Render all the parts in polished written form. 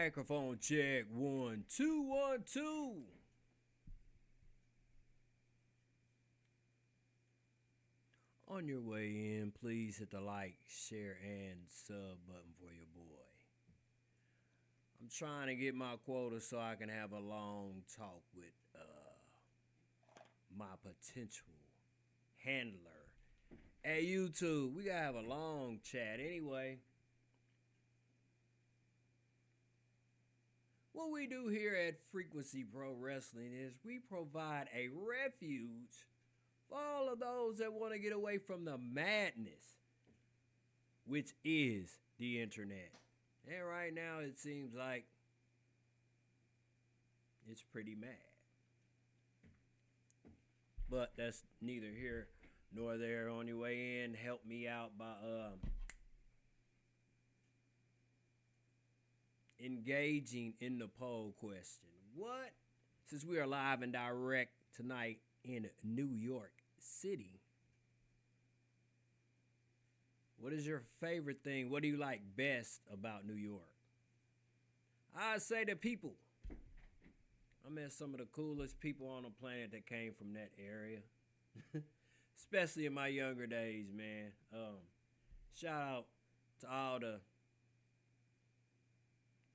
Microphone check 1 2 1 2. On your way in, please hit the like, share, and sub button for your boy. I'm trying to get my quota so I can have a long talk with my potential handler. Hey YouTube, we gotta have a long chat anyway. What we do here at Frequency Pro Wrestling is we provide a refuge for all of those that want to get away from the madness, which is the internet. And right now it seems like it's pretty mad. But that's neither here nor there. On your way in, help me out by engaging in the poll question. What? Since we are live and direct tonight in New York City, what is your favorite thing? What do you like best about New York? I say the people. I met some of the coolest people on the planet that came from that area. Especially in my younger days, man. Shout out to all the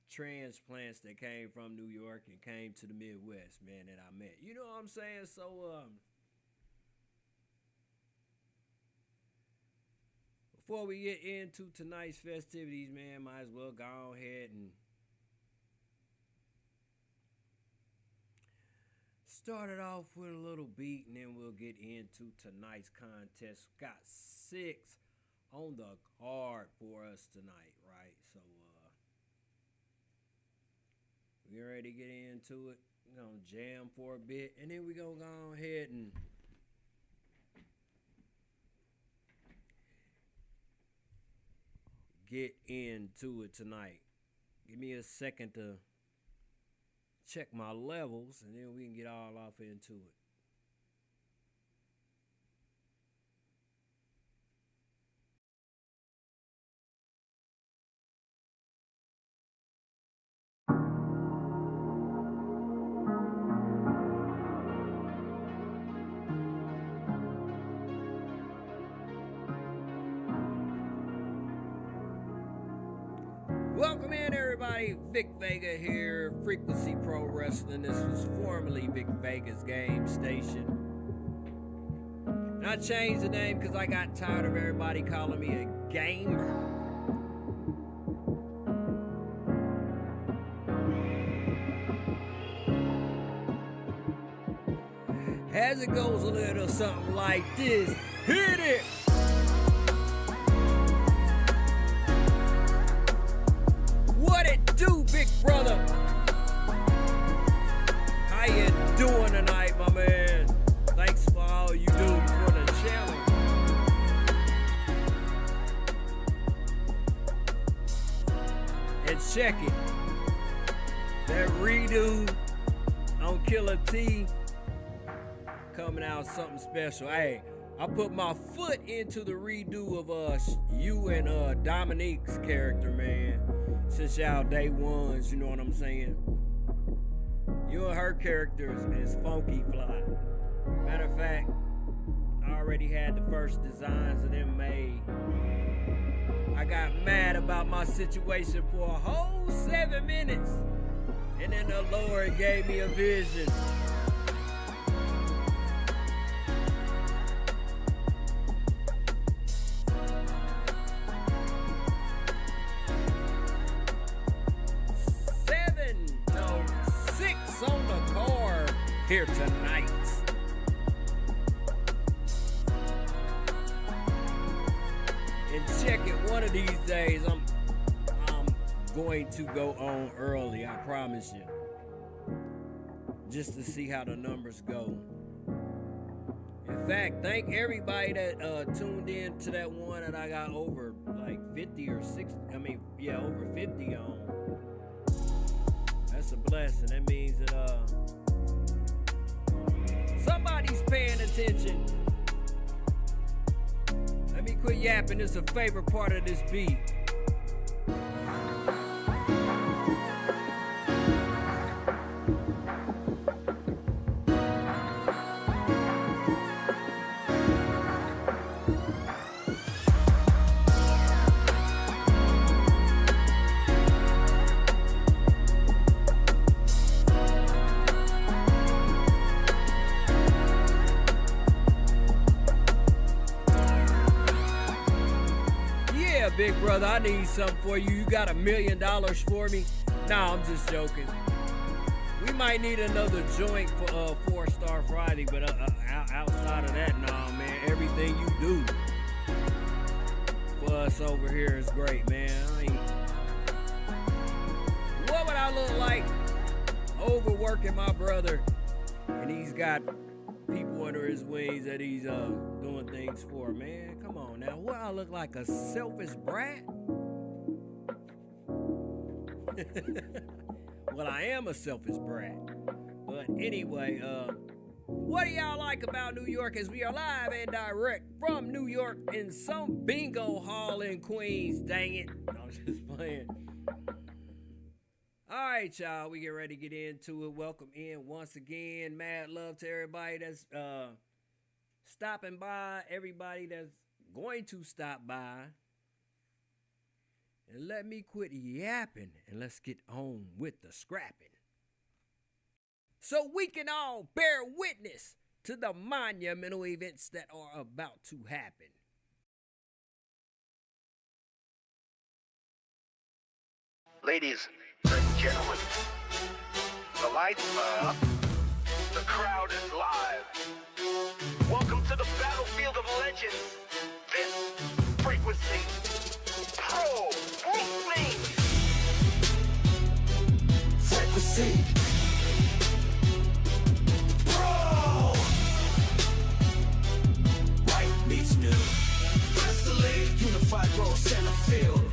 transplants that came from New York and came to the Midwest, man, that I met. You know what I'm saying? So, before we get into tonight's festivities, man, might as well go ahead and start it off with a little beat, and then we'll get into tonight's contest. Got 6 on the card for us tonight, right? So, we're ready to get into it. We're going to jam for a bit, and then we're going to go ahead and get into it tonight. Give me a second to check my levels, and then we can get all off into it. Welcome in, everybody. Vic Vega here, Frequency Pro Wrestling. This was formerly Vic Vega's Game Station. And I changed the name because I got tired of everybody calling me a gamer. As it goes a little something like this, hit it! What it do, big brother? How you doing tonight, my man? Thanks for all you do for the challenge. And check it. That redo on Killer T coming out something special. Hey, I put my foot into the redo of you and Dominique's character, man. Since y'all day ones, you know what I'm saying? You and her characters is funky fly. Matter of fact, I already had the first designs of them made. I got mad about my situation for a whole 7 minutes. And then the Lord gave me a vision. On the card here tonight. And check it, one of these days I'm going to go on early, I promise you. Just to see how the numbers go. In fact, thank everybody that tuned in to that one that I got over like 50 or 60, over 50 on. That's a blessing. That means that somebody's paying attention. Let me quit yapping. It's a favorite part of this beat. Big brother, I need something for you. You got $1 million for me? Nah, I'm just joking. We might need another joint for 4-Star Friday, but outside of that, nah, man. Everything you do for us over here is great, man. What would I look like overworking my brother, and he's got people under his wings that he's doing things for, man? Come on now. What, I look like a selfish brat? Well, I am a selfish brat. But anyway, what do y'all like about New York as we are live and direct from New York in some bingo hall in Queens? Dang it. I'm just playing. All right, y'all, we get ready to get into it. Welcome in once again. Mad love to everybody that's stopping by, everybody that's going to stop by. And let me quit yapping and let's get on with the scrapping. So we can all bear witness to the monumental events that are about to happen. Ladies and gentlemen, the lights are up, the crowd is live. Welcome to the battlefield of legends. This frequency, pro wrestling. Frequency, pro. Right meets new. Wrestling, unified role center field.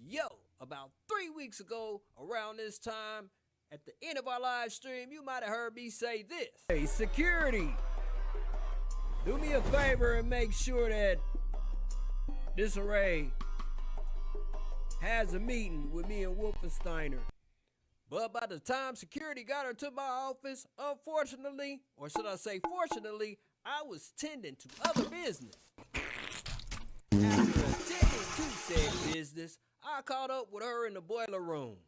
Yo, about 3 weeks ago, around this time, at the end of our live stream, you might have heard me say this. Hey, security, do me a favor and make sure that Dissarray has a meeting with me and Wolfensteiner. But by the time security got her to my office, unfortunately, or should I say fortunately, I was tending to other business. After attending to said business, I caught up with her in the boiler room.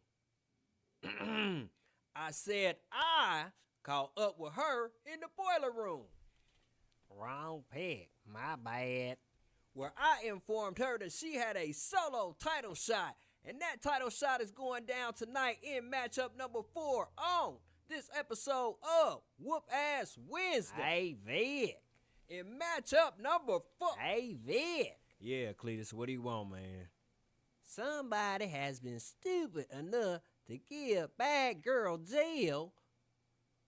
I said I caught up with her in the boiler room. Wrong pick, my bad. Where I informed her that she had a solo title shot, and that title shot is going down tonight in matchup number 4 on this episode of Whoop Ass Wednesday. Hey, Vic. In matchup number 4. Hey, Vic. Yeah, Cletus, what do you want, man? Somebody has been stupid enough to give Bad Girl Jill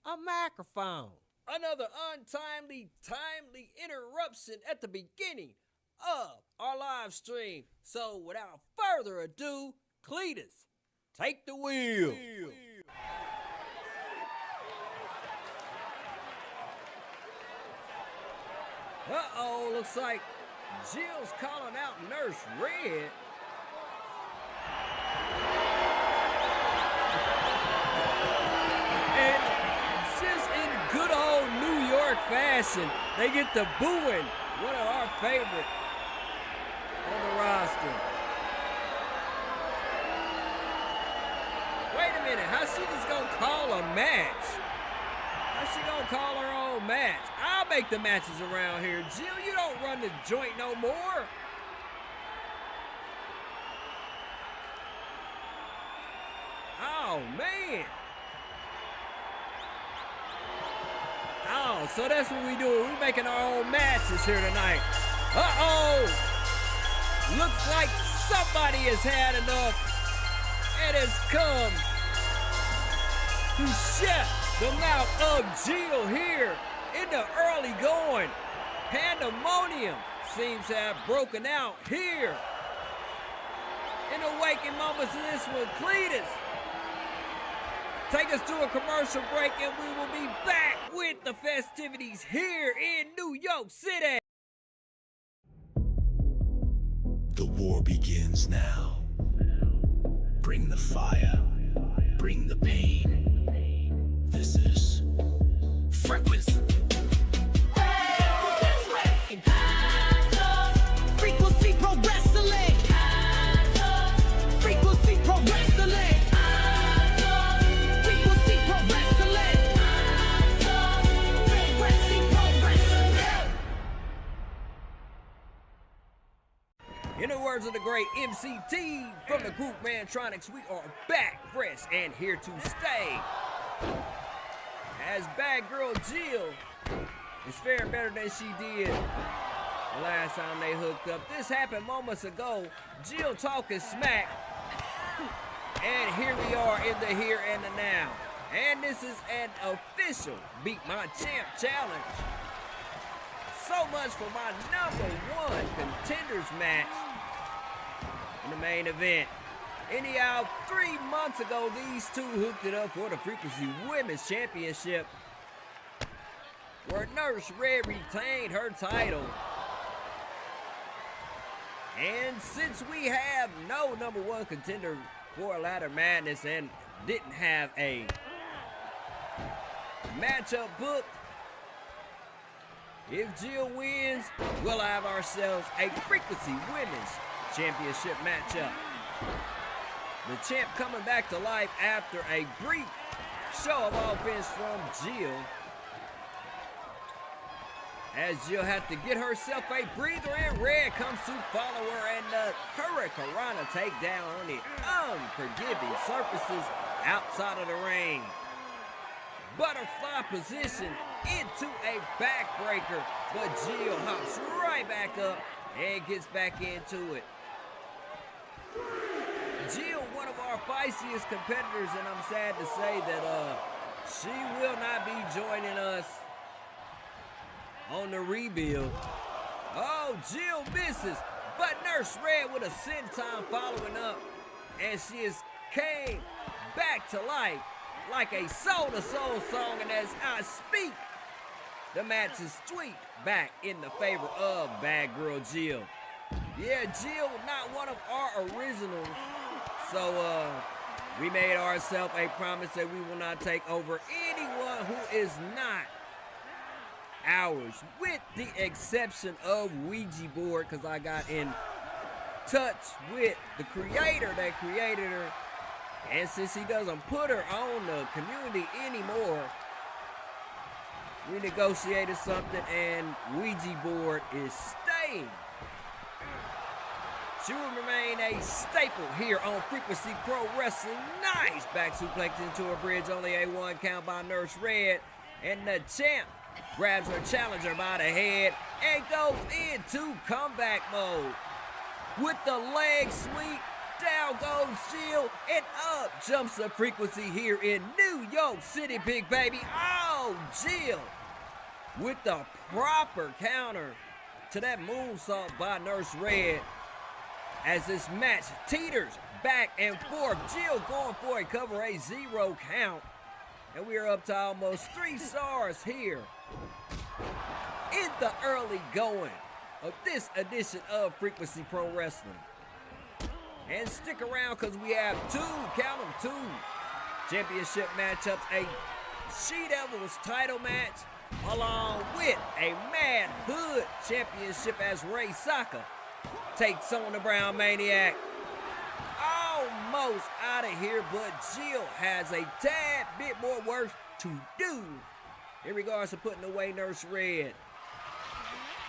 a microphone. Another untimely, timely interruption at the beginning of our live stream. So without further ado, Cletus, take the wheel. Uh-oh, looks like Jill's calling out Nurse Red. And just in good old New York fashion, they get to booing one of our favorite on the roster. Wait a minute, how's she just gonna call a match? How's she gonna call her own match? I'll make the matches around here. Jill, you don't run the joint no more. Oh, man. Oh, so that's what we do. We're making our own matches here tonight. Uh-oh. Looks like somebody has had enough and has come to shut the mouth of Jill here in the early going. Pandemonium seems to have broken out here in the waking moments of this one. Cletus, take us to a commercial break and we will be back with the festivities here in New York City. The war begins now. Bring the fire. Bring the pain. This is frequency. Frequency Pro Wrestling. Frequency Pro Wrestling. Frequency Pro Wrestling. Frequency Pro Wrestling. In the words of the great MCT from the group Mantronics, we are back, fresh, and here to stay. As bad girl Jill is faring better than she did the last time they hooked up. This happened moments ago. Jill talking smack. And here we are in the here and the now. And this is an official Beat My Champ challenge. So much for my #1 contenders match in the main event. Anyhow, 3 months ago, these two hooked it up for the Frequency Women's Championship, where Nurse Red retained her title. And since we have no #1 contender for Ladder Madness and didn't have a matchup booked, if Jill wins, we'll have ourselves a Frequency Women's Championship matchup. The champ coming back to life after a brief show of offense from Jill, as Jill had to get herself a breather, and Red comes to follow her, and the Hurricanrana takedown on the unforgiving surfaces outside of the ring. Butterfly position into a backbreaker, but Jill hops right back up and gets back into it. Jill, one of our feistiest competitors, and I'm sad to say that she will not be joining us on the rebuild. Oh, Jill misses, but Nurse Red with a senton following up, and she has came back to life like a soul-to-soul song, and as I speak, the match is tweaked back in the favor of Bad Girl Jill. Yeah, Jill, not one of our originals, so we made ourselves a promise that we will not take over anyone who is not ours, with the exception of Ouija board, because I got in touch with the creator that created her, and since he doesn't put her on the community anymore, we negotiated something, and Ouija board is staying. She will remain a staple here on Frequency Pro Wrestling. Nice back suplex into a bridge, only a 1 count by Nurse Red, and the champ grabs her challenger by the head and goes into comeback mode. With the leg sweep, down goes Jill, and up jumps the Frequency here in New York City, big baby. Oh, Jill with the proper counter to that moonsault by Nurse Red. As this match teeters back and forth, Jill going for a cover, a 0 count. And we are up to almost 3 stars here in the early going of this edition of Frequency Pro Wrestling. And stick around, because we have 2, count them 2, championship matchups, a She-Devils title match, along with a Mad Hood championship as Saka takes on the Brown Maniac. Almost out of here, but Jill has a tad bit more work to do in regards to putting away Nurse Red.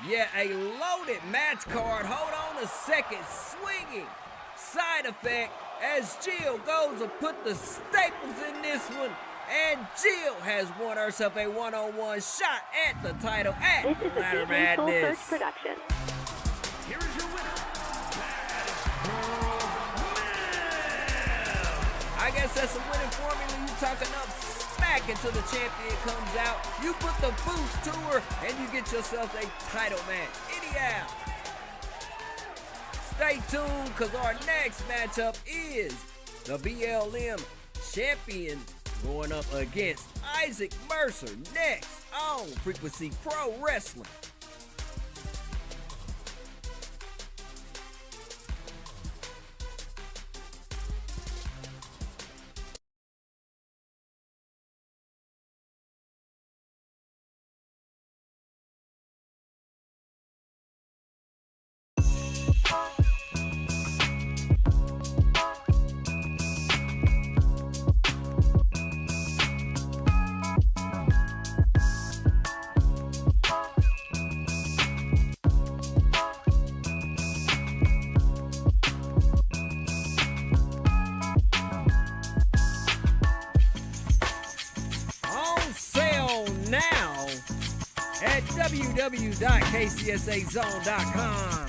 Yeah, a loaded match card. Hold on a second. Swinging side effect as Jill goes to put the staples in this one. And Jill has won herself a one-on-one shot at the title at Ladder Madness. First production. Here is your winner, I guess that's a winning formula. You talking up smack until the champion comes out. You put the boost to her, and you get yourself a title match. Anyhow, stay tuned, because our next matchup is the BLM champion going up against Isaac Mercer next on Frequency Pro Wrestling. now at www.kcsazone.com.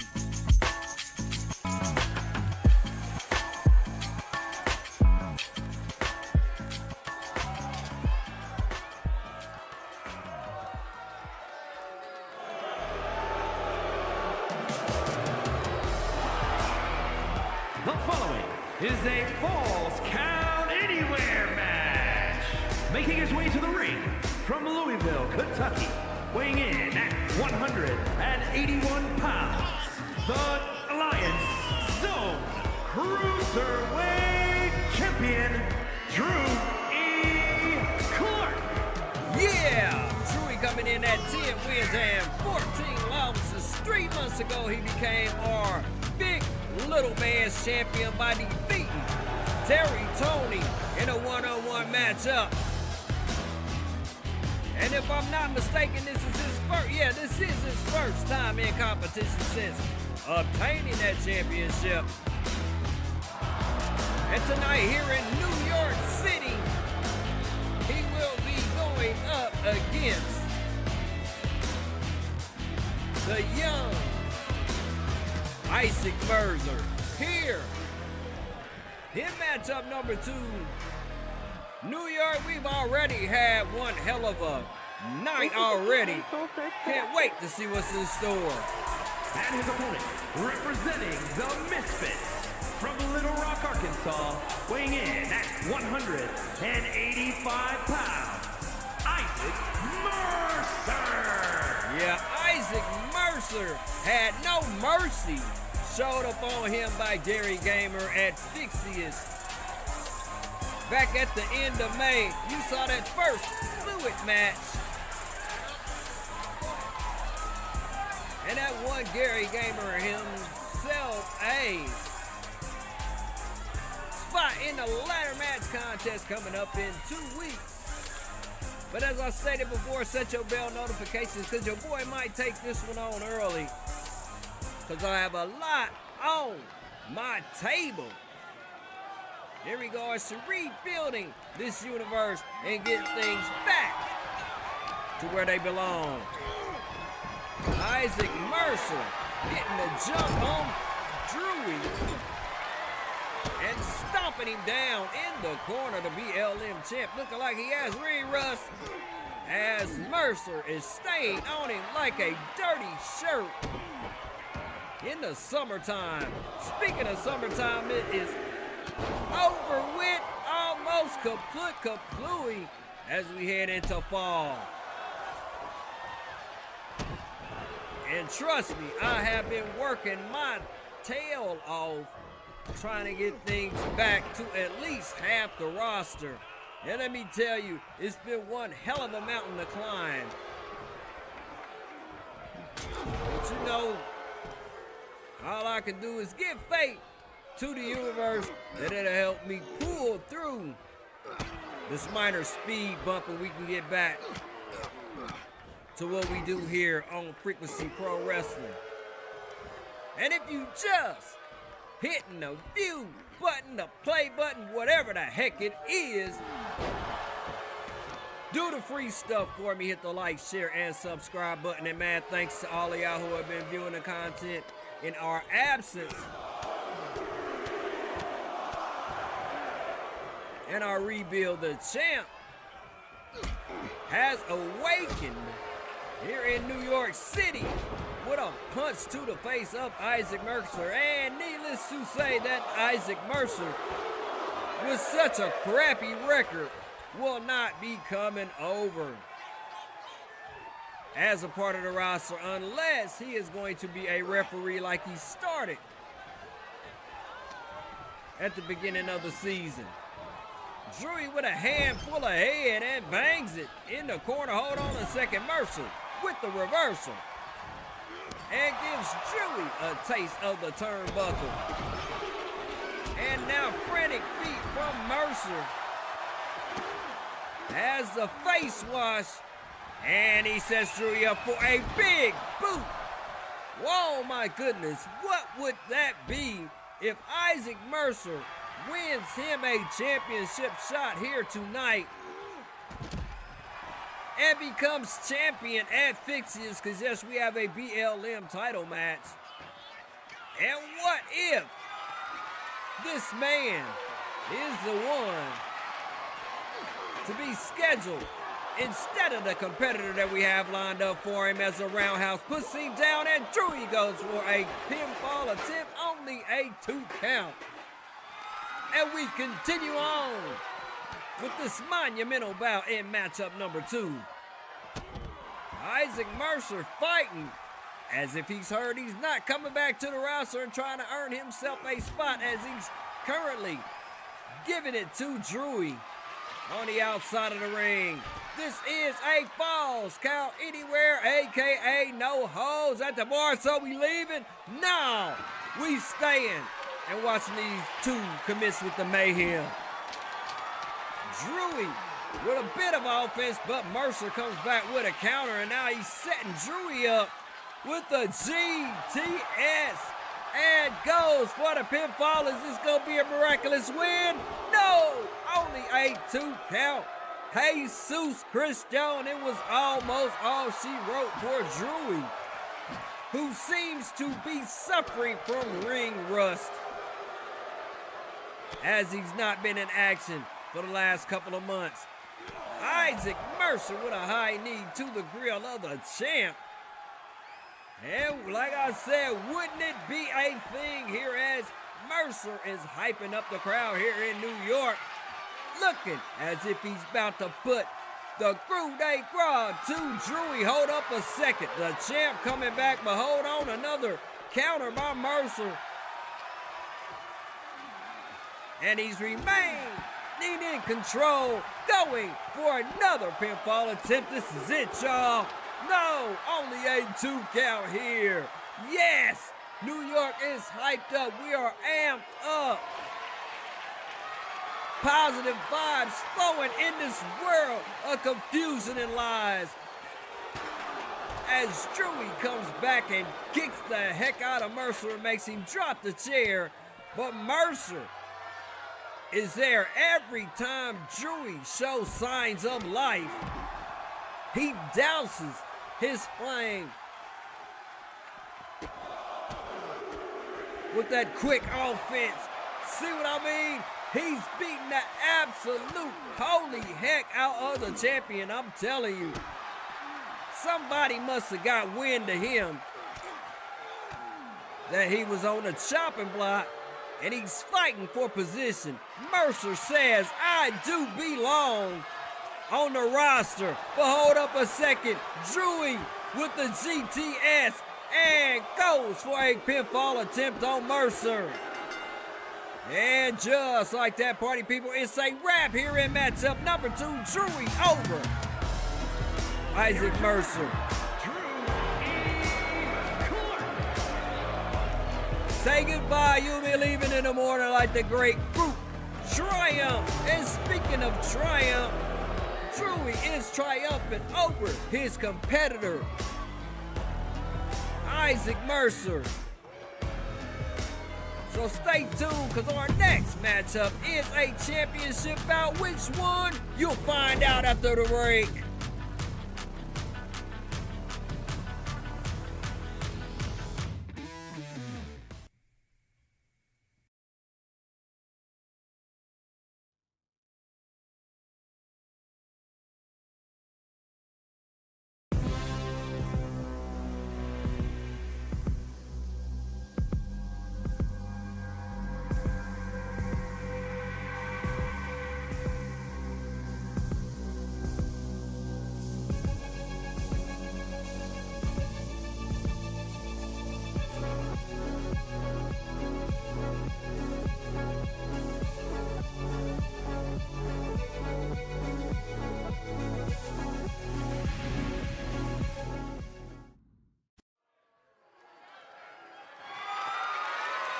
The following is a Falls Count Anywhere match. Making his way to the ring from Louisville, Kentucky, weighing in at 181 pounds, the Alliance Zone Cruiserweight Champion, Drewey Clark. Yeah, Drewey coming in at 10 wins and 14 losses. 3 months ago, he became our big little man's champion by defeating Terry Tony in a one-on-one matchup. And if I'm not mistaken, this is his first time in competition since obtaining that championship. And tonight here in New York City, he will be going up against the young Isaac Mercer. Here, in matchup number 2, New York, we've already had one hell of a night already. Can't wait to see what's in store. And his opponent, representing the Misfits from Little Rock, Arkansas, weighing in at 185 pounds, Isaac Mercer. Yeah, Isaac Mercer had no mercy. Showed up on him by Gary Gamer at Fixius. Back at the end of May, you saw that first fluid match. And that won Gary Gamer himself a spot in the ladder match contest coming up in 2 weeks. But as I stated before, set your bell notifications because your boy might take this one on early. Because I have a lot on my table in regards to rebuilding this universe and getting things back to where they belong. Isaac Mercer getting the jump on Drewey and stomping him down in the corner to be LM champ. Looking like he has ring rust as Mercer is staying on him like a dirty shirt in the summertime. Speaking of summertime, it is over with, almost kaput as we head into fall. And trust me, I have been working my tail off trying to get things back to at least half the roster. And let me tell you, it's been one hell of a mountain to climb. But you know, all I can do is give faith to the universe that it'll help me pull through this minor speed bump and we can get back to what we do here on Frequency Pro Wrestling. And if you just hitting the view button, the play button, whatever the heck it is, do the free stuff for me. Hit the like, share, and subscribe button. And man, thanks to all of y'all who have been viewing the content in our absence. And our rebuild, the champ has awakened here in New York City with a punch to the face of Isaac Mercer. And needless to say, that Isaac Mercer, with such a crappy record, will not be coming over as a part of the roster unless he is going to be a referee like he started at the beginning of the season. Drewey with a handful of head and bangs it in the corner. Hold on a second. Mercer with the reversal and gives Drewey a taste of the turnbuckle. And now frantic feet from Mercer as the face wash, and he sets Drewey up for a big boot. Whoa, my goodness, what would that be if Isaac Mercer wins him a championship shot here tonight and becomes champion at Fixes, because yes, we have a BLM title match. And what if this man is the one to be scheduled instead of the competitor that we have lined up for him, as a roundhouse puts him down and Drewey goes for a pinfall attempt, only a 2 count. And we continue on with this monumental bout in matchup number 2. Isaac Mercer fighting as if he's heard he's not coming back to the roster and trying to earn himself a spot, as he's currently giving it to Drewey on the outside of the ring. This is a falls count anywhere, aka no holds at the bar. So we leaving? No, we staying and watching these two commits with the mayhem. Drewey with a bit of offense, but Mercer comes back with a counter, and now he's setting Drewey up with the GTS and goes for the pinfall. Is this going to be a miraculous win? No, only a 2 count. Jesus Christian, it was almost all she wrote for Drewey, who seems to be suffering from ring rust, as he's not been in action for the last couple of months. Isaac Mercer with a high knee to the grill of the champ. And like I said, wouldn't it be a thing here as Mercer is hyping up the crowd here in New York, looking as if he's about to put the coup de grace to Drewey. Hold up a second. The champ coming back, but hold on, another counter by Mercer. And he's remained in control, going for another pinfall attempt. This is it, y'all. No, only a 2 count here. Yes, New York is hyped up. We are amped up. Positive vibes flowing in this world of confusion and lies, as Drewey comes back and kicks the heck out of Mercer and makes him drop the chair. But Mercer is there every time Drewey shows signs of life. He douses his flame with that quick offense. See what I mean? He's beating the absolute holy heck out of the champion. I'm telling you, somebody must have got wind to him that he was on the chopping block and he's fighting for position. Mercer says, I do belong on the roster. But hold up a second. Drewey with the GTS and goes for a pinfall attempt on Mercer. And just like that, party people, it's a wrap here in matchup number 2. Drewey over Isaac Mercer. Say goodbye, you'll be leaving in the morning like the great group Triumph. And speaking of triumph, Drewey is triumphant over his competitor, Isaac Mercer. So stay tuned, because our next matchup is a championship bout. Which one? You'll find out after the break.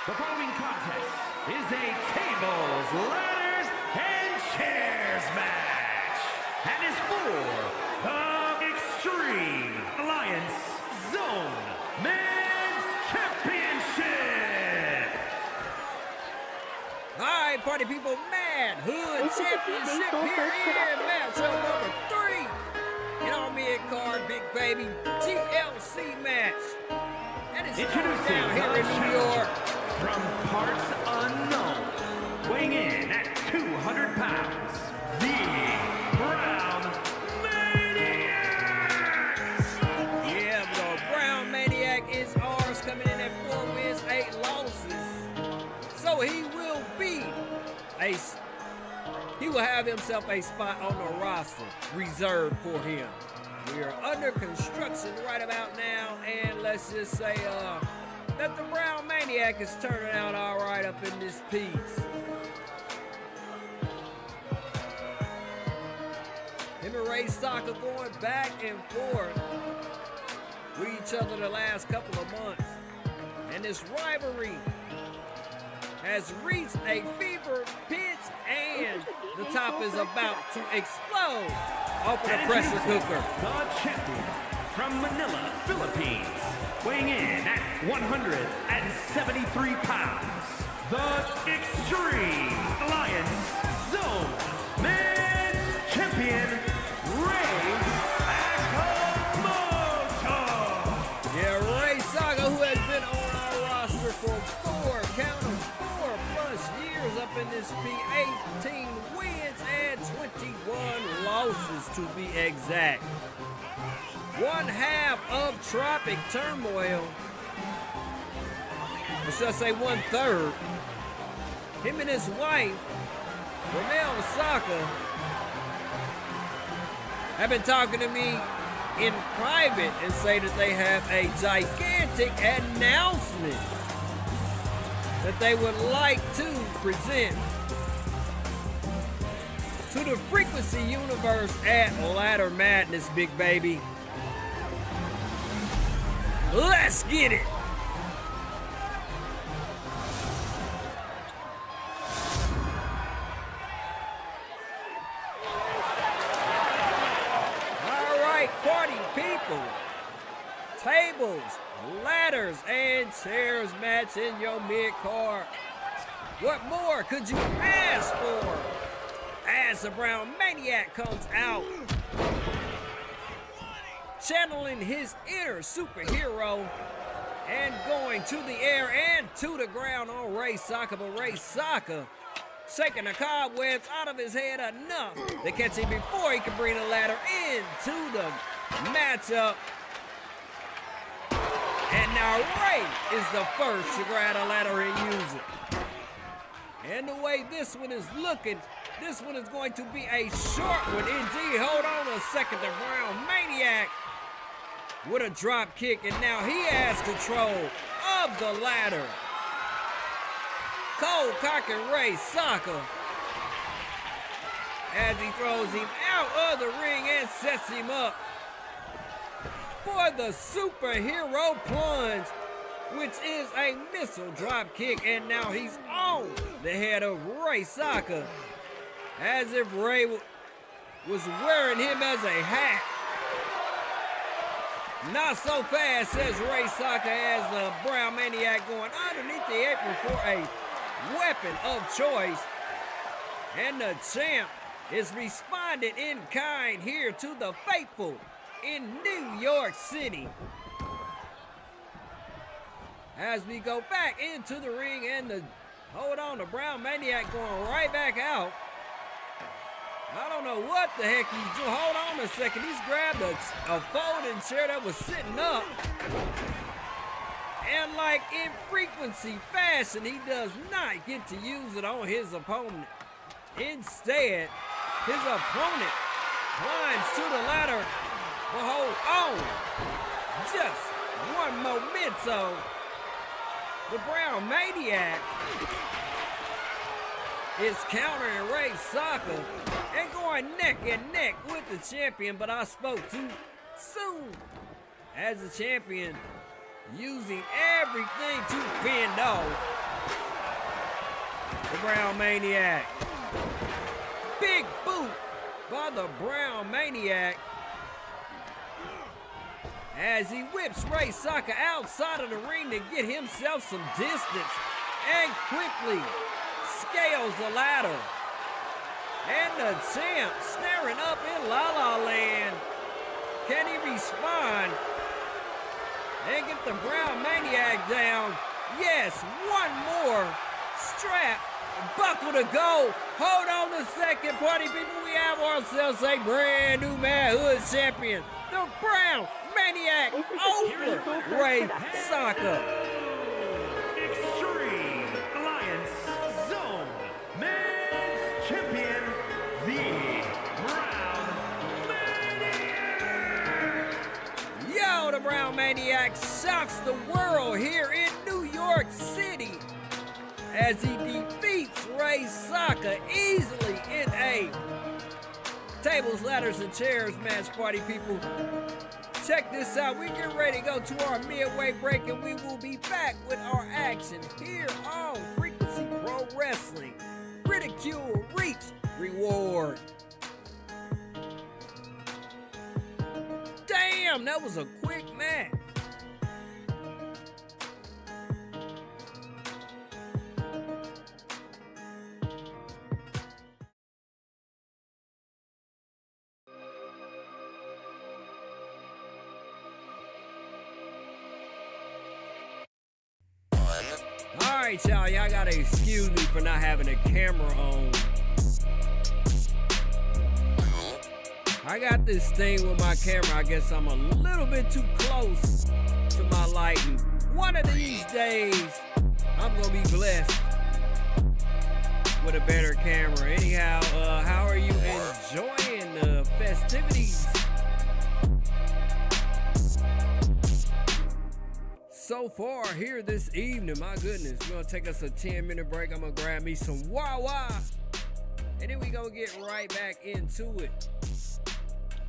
The following contest is a tables, ladders, and chairs match, and is for the Extreme Alliance Zone Men's Championship. All right, party people, Manhood Championship here in matchup number 3. And Brown mid-card, big baby, TLC match. And it's going Introducing down here the in New York. from parts unknown, weighing in at 200 pounds, the Brown Maniac! Yeah, the Brown Maniac is ours, coming in at 4 wins, 8 losses. So he will have himself a spot on the roster reserved for him. We are under construction right about now, and let's just say that the Brown Maniac is turning out all right up in this piece. Him and Saka going back and forth with each other the last couple of months, and this rivalry has reached a fever pitch, and the top is about to explode off of the pressure cooker. The champion from Manila, Philippines, weighing in at 173 pounds, the Extreme Alliance Zone Man Champion, Saka, who has been on our roster for 4 plus years up in this P, 18 wins and 21 losses to be exact. One half of Tropic Turmoil, or should I say 1/3. Him and his wife, Ramel Saka, have been talking to me in private and say that they have a gigantic announcement that they would like to present to the Frequency Universe at Ladder Madness, big baby. Let's get it. Party people, tables, ladders, and chairs match in your mid-card. What more could you ask for as the Brown Maniac comes out, channeling his inner superhero and going to the air and to the ground on Saka, but Saka shaking the cobwebs out of his head enough to catch him before he can bring the ladder into the matchup. And now Ray is the first to grab a ladder and use it. And the way this one is looking, this one is going to be a short one indeed. Hold on a second, the Brown Maniac with a drop kick, and now he has control of the ladder. Cold cocking Saka as he throws him out of the ring and sets him up for the superhero plunge, which is a missile drop kick, and now he's on the head of Saka as if Ray was wearing him as a hat. Not so fast, says Saka, as the Brown Maniac going underneath the apron for a weapon of choice, and the champ is responding in kind here to the faithful in New York City. As we go back into the ring, and the Brown Maniac going right back out. I don't know what the heck he's doing. Hold on a second, he's grabbed a folding chair that was sitting up. And like in Frequency fashion, he does not get to use it on his opponent. Instead, his opponent climbs to the ladder. But hold on, just one memento. The Brown Maniac is countering Saka and going neck and neck with the champion, but I spoke too soon. As the champion using everything to fend off the Brown Maniac. Big boot by the Brown Maniac as he whips Saka outside of the ring to get himself some distance and quickly scales the ladder. And the champ staring up in La La Land respond and get the Brown Maniac down. Yes, one more strap. Buckle to go. Hold on a second, party people. We have ourselves a brand new manhood champion, the Brown Maniac over Ray Saka. Extreme Alliance Zone Men's Champion, the Brown Maniac. Yo, the Brown Maniac shocks the world here in New York City as he defeats Ray Saka easily in a tables, ladders, and chairs match, party people. Check this out. We're getting ready to go to our midway break, and we will be back with our action here on Frequency Pro Wrestling. Ridicule, reach, reward. Damn, that was a quick match. Alright, y'all gotta excuse me for not having a camera on. I got this thing with my camera. I guess I'm a little bit too close to my lighting. One of these days, I'm gonna be blessed with a better camera. Anyhow, how are you enjoying the festivities so far here this evening? My goodness, we're gonna take us a 10-minute break. I'm gonna grab me some Wawa, and then we gonna get right back into it.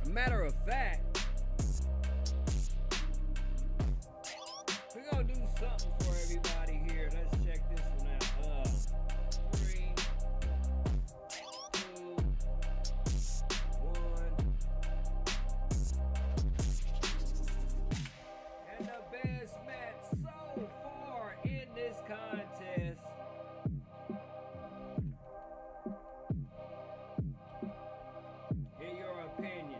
Matter of fact, we're gonna do something for everybody here. Let's check this one out. 3, 2, 1. And the best match so far in this contest. In your opinion.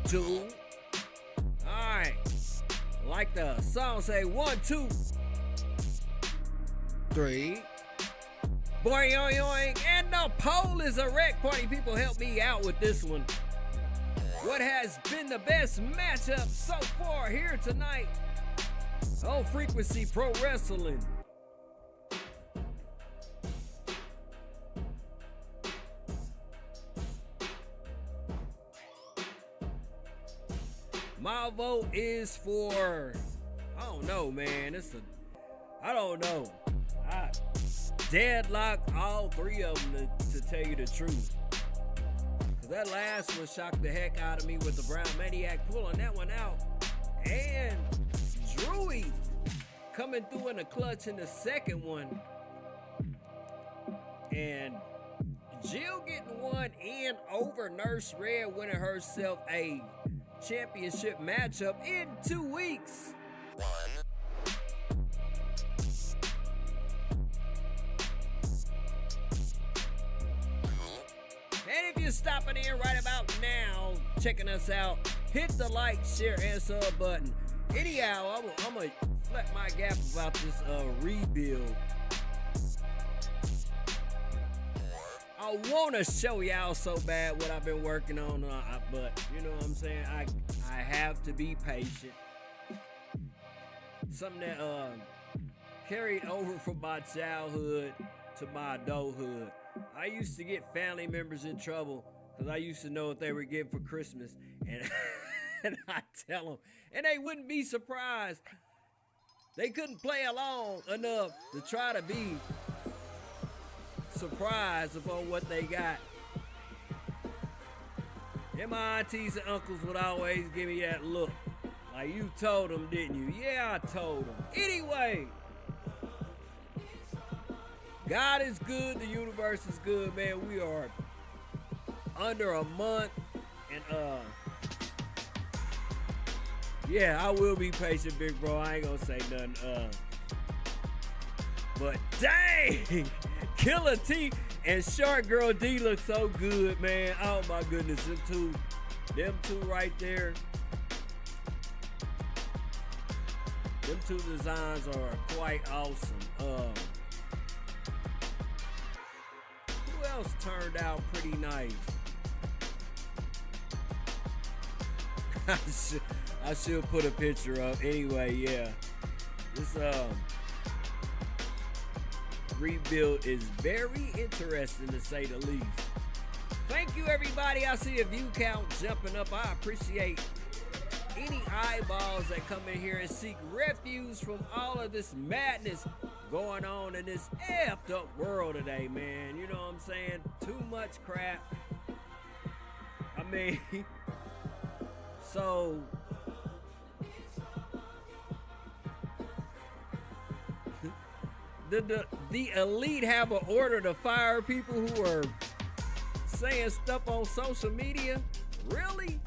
2. Alright. Like the song say, 1, 2, 3. Boing, yoing, yoing. And the poll is a wreck. Party people, help me out with this one. What has been the best matchup so far here tonight on Frequency Pro Wrestling? My vote is for, I don't know, man. I don't know. I deadlocked all 3 of them to tell you the truth. Cause that last one shocked the heck out of me with the Brown Maniac pulling that one out. And Drewey coming through in the clutch in the second one. And Jill getting one in over Nurse Red, winning herself a championship matchup in 2 weeks. And if you're stopping in right about now, checking us out, hit the like, share, and sub button. Anyhow, I'm gonna flex my gap about this rebuild. I want to show y'all so bad what I've been working on, but you know what I'm saying? I have to be patient. Something that carried over from my childhood to my adulthood. I used to get family members in trouble because I used to know what they were getting for Christmas, and and I tell them, and they wouldn't be surprised. They couldn't play along enough to try to be surprised upon what they got. And my aunties and uncles would always give me that look. Like, you told them, didn't you? Yeah, I told them. Anyway, God is good. The universe is good, man. We are under a month. And, yeah, I will be patient, big bro. I ain't gonna say nothing. But dang, Killer T and Short Girl D look so good, man. Oh my goodness, them two right there. Them two designs are quite awesome. Who else turned out pretty nice? I should put a picture up. Anyway, yeah. This rebuild is very interesting to say the least. Thank you, everybody. I see a view count jumping up. I appreciate any eyeballs that come in here and seek refuge from all of this madness going on in this effed up world today, man. You know what I'm saying? Too much crap. I mean, so the elite have an order to fire people who are saying stuff on social media? Really?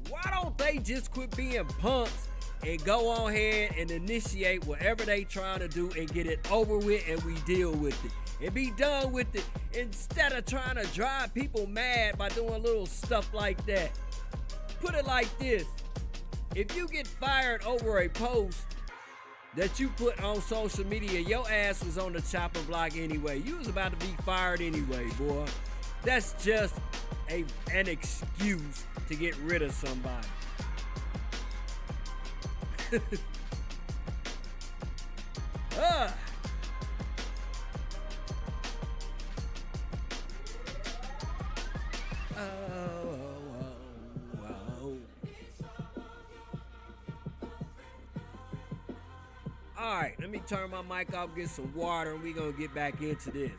Why don't they just quit being punks and go on ahead and initiate whatever they trying to do and get it over with, and we deal with it and be done with it, instead of trying to drive people mad by doing little stuff like that? Put it like this: if you get fired over a post that you put on social media, your ass was on the chopping block anyway. You was about to be fired anyway, boy. That's just an excuse to get rid of somebody. Oh. All right, let me turn my mic off, get some water, and we're going to get back into this.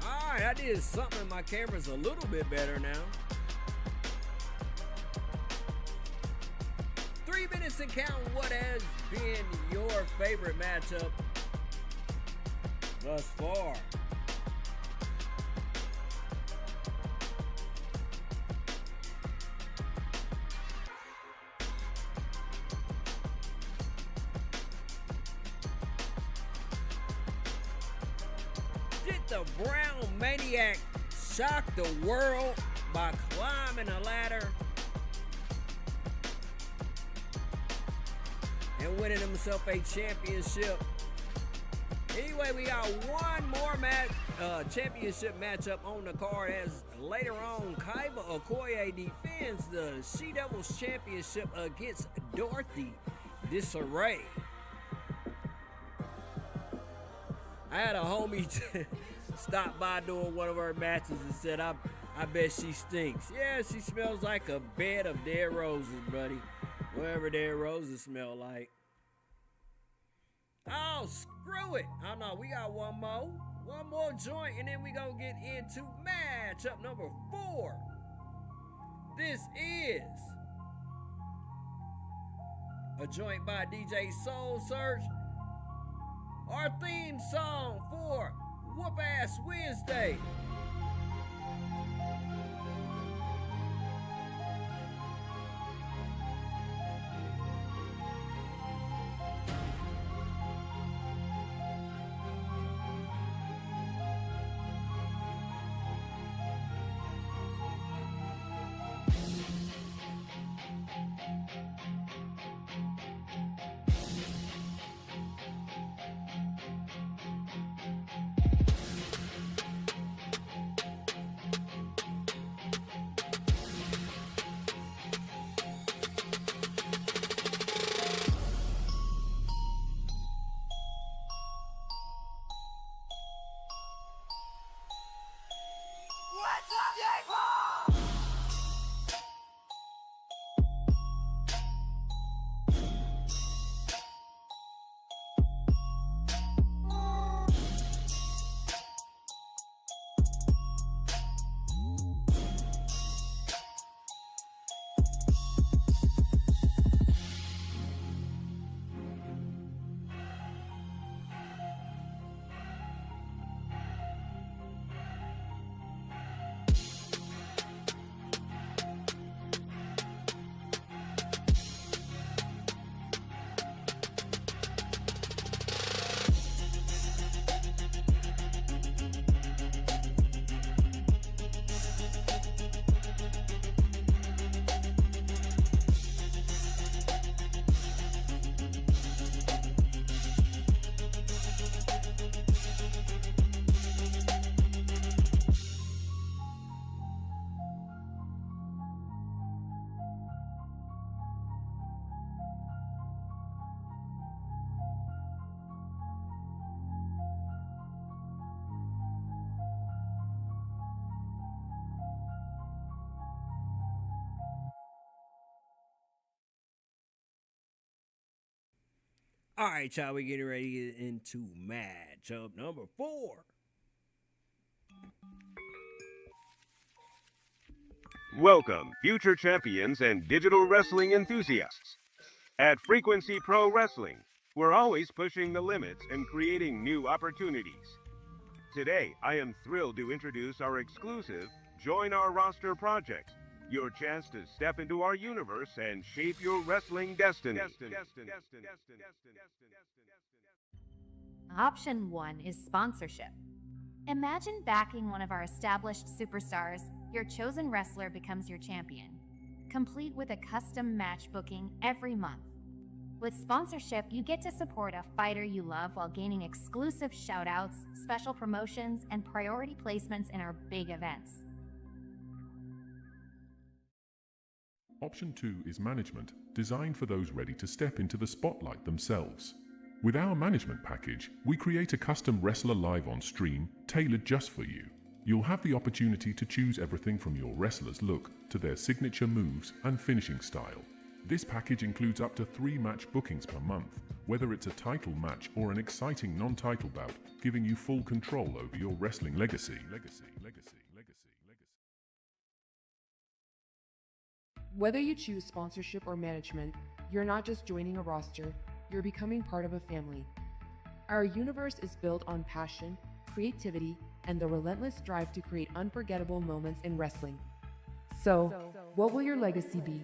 All right, I did something. My camera's a little bit better now. 3 minutes and counting. What has been your favorite matchup thus far? Did the brown Maniac shock the world by climbing a ladder and winning himself a championship? Anyway, we got one more championship matchup on the card, as later on Kaiva Okoye defends the She Devils championship against Dorothy Dissarray. I had a homie stop by during one of her matches and said, I bet she stinks. Yeah, she smells like a bed of dead roses, buddy. Whatever dead roses smell like. Oh, screw it. I know, we got one more joint, and then we gonna get into matchup number 4. This is a joint by DJ Soul Search, our theme song for Whoop Ass Wednesday. All right, y'all, we getting ready to get into matchup number 4. Welcome, future champions and digital wrestling enthusiasts. At Frequency Pro Wrestling, we're always pushing the limits and creating new opportunities. Today, I am thrilled to introduce our exclusive Join Our Roster project, your chance to step into our universe and shape your wrestling destiny. Option 1 is sponsorship. Imagine backing one of our established superstars. Your chosen wrestler becomes your champion, complete with a custom match booking every month. With sponsorship, you get to support a fighter you love while gaining exclusive shoutouts, special promotions, and priority placements in our big events. Option 2 is management, designed for those ready to step into the spotlight themselves. With our management package, we create a custom wrestler live on stream, tailored just for you. You'll have the opportunity to choose everything from your wrestler's look to their signature moves and finishing style. This package includes up to 3 match bookings per month, whether it's a title match or an exciting non-title bout, giving you full control over your wrestling legacy. Whether you choose sponsorship or management, you're not just joining a roster, you're becoming part of a family. Our universe is built on passion, creativity, and the relentless drive to create unforgettable moments in wrestling. So, what will your legacy be?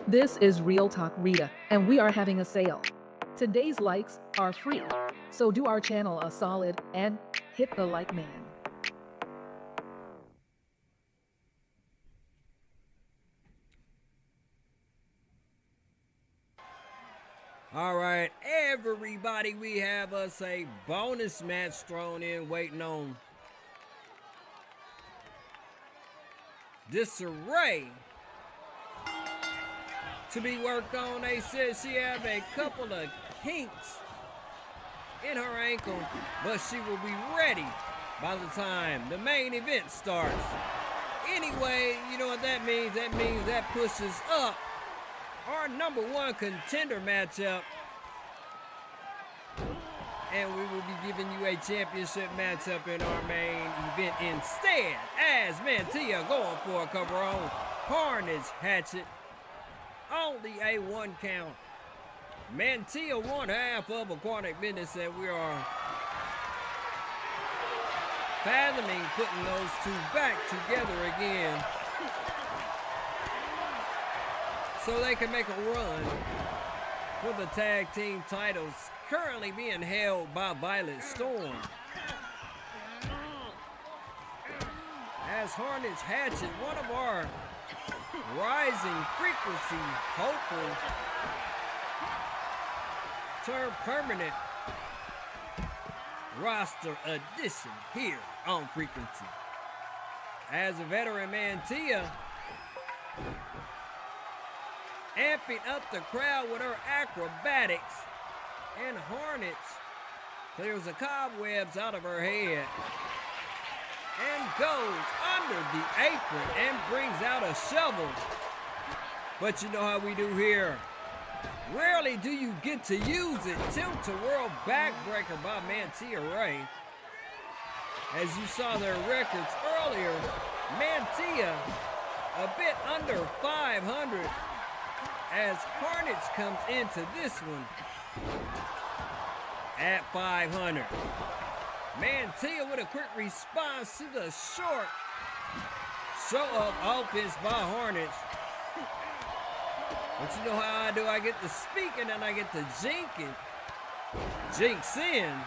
This is Real Talk Rita, and we are having a sale. Today's likes are free, so do our channel a solid and hit the like man. All right, everybody, we have us a bonus match thrown in, waiting on Dissarray to be worked on. They said she have a couple of kinks in her ankle, but she will be ready by the time the main event starts. Anyway, you know what that means? That means that pushes up our number 1 contender matchup, and we will be giving you a championship matchup in our main event instead, as Mantia going for a cover on Harness Hatchet. Only a 1 count. Mantia 1/2 of Aquatic Business, and we are fathoming putting those 2 back together again so they can make a run for the tag team titles currently being held by Violet Storm. As Harness Hatchet, one of our rising frequency hopeful turn permanent roster addition here on Frequency. As a veteran, Mantia amping up the crowd with her acrobatics, and Hornets clears the cobwebs out of her head and goes under the apron and brings out a shovel. But you know how we do here. Rarely do you get to use it. Tilt-a-whirl backbreaker by Mantia Ray. As you saw their records earlier, Mantia a bit under 500 as Hornets comes into this one at 500. Mantia with a quick response to the short show of offense by Hornets. But you know how I do? I get to speaking and I get to jinx in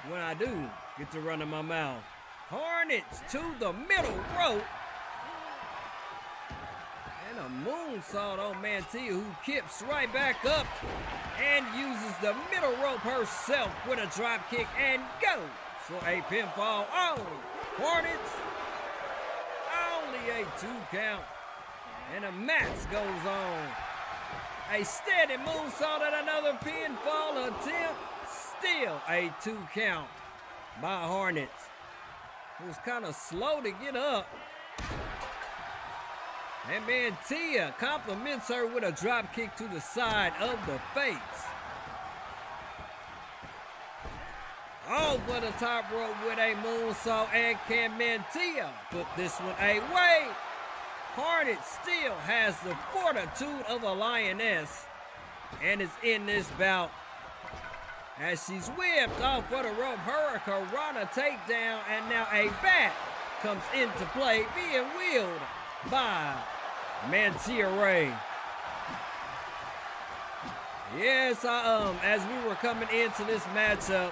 when I do get to run in my mouth. Hornets to the middle rope. And a moonsault on Mantia, who kips right back up and uses the middle rope herself with a drop kick and goes for a pinfall on Hornets. Only a 2 count. And a match goes on. A steady moonsault and another pinfall attempt. Still a 2 count by Hornets. He was kind of slow to get up. And Mantia compliments her with a drop kick to the side of the face. Over the top rope with a moonsault, and can Mantia put this one away? Hornet still has the fortitude of a lioness and is in this bout as she's whipped off of the rope. Hurricanrana takedown, and now a bat comes into play, being wielded by Dissarray. Yes, as we were coming into this matchup,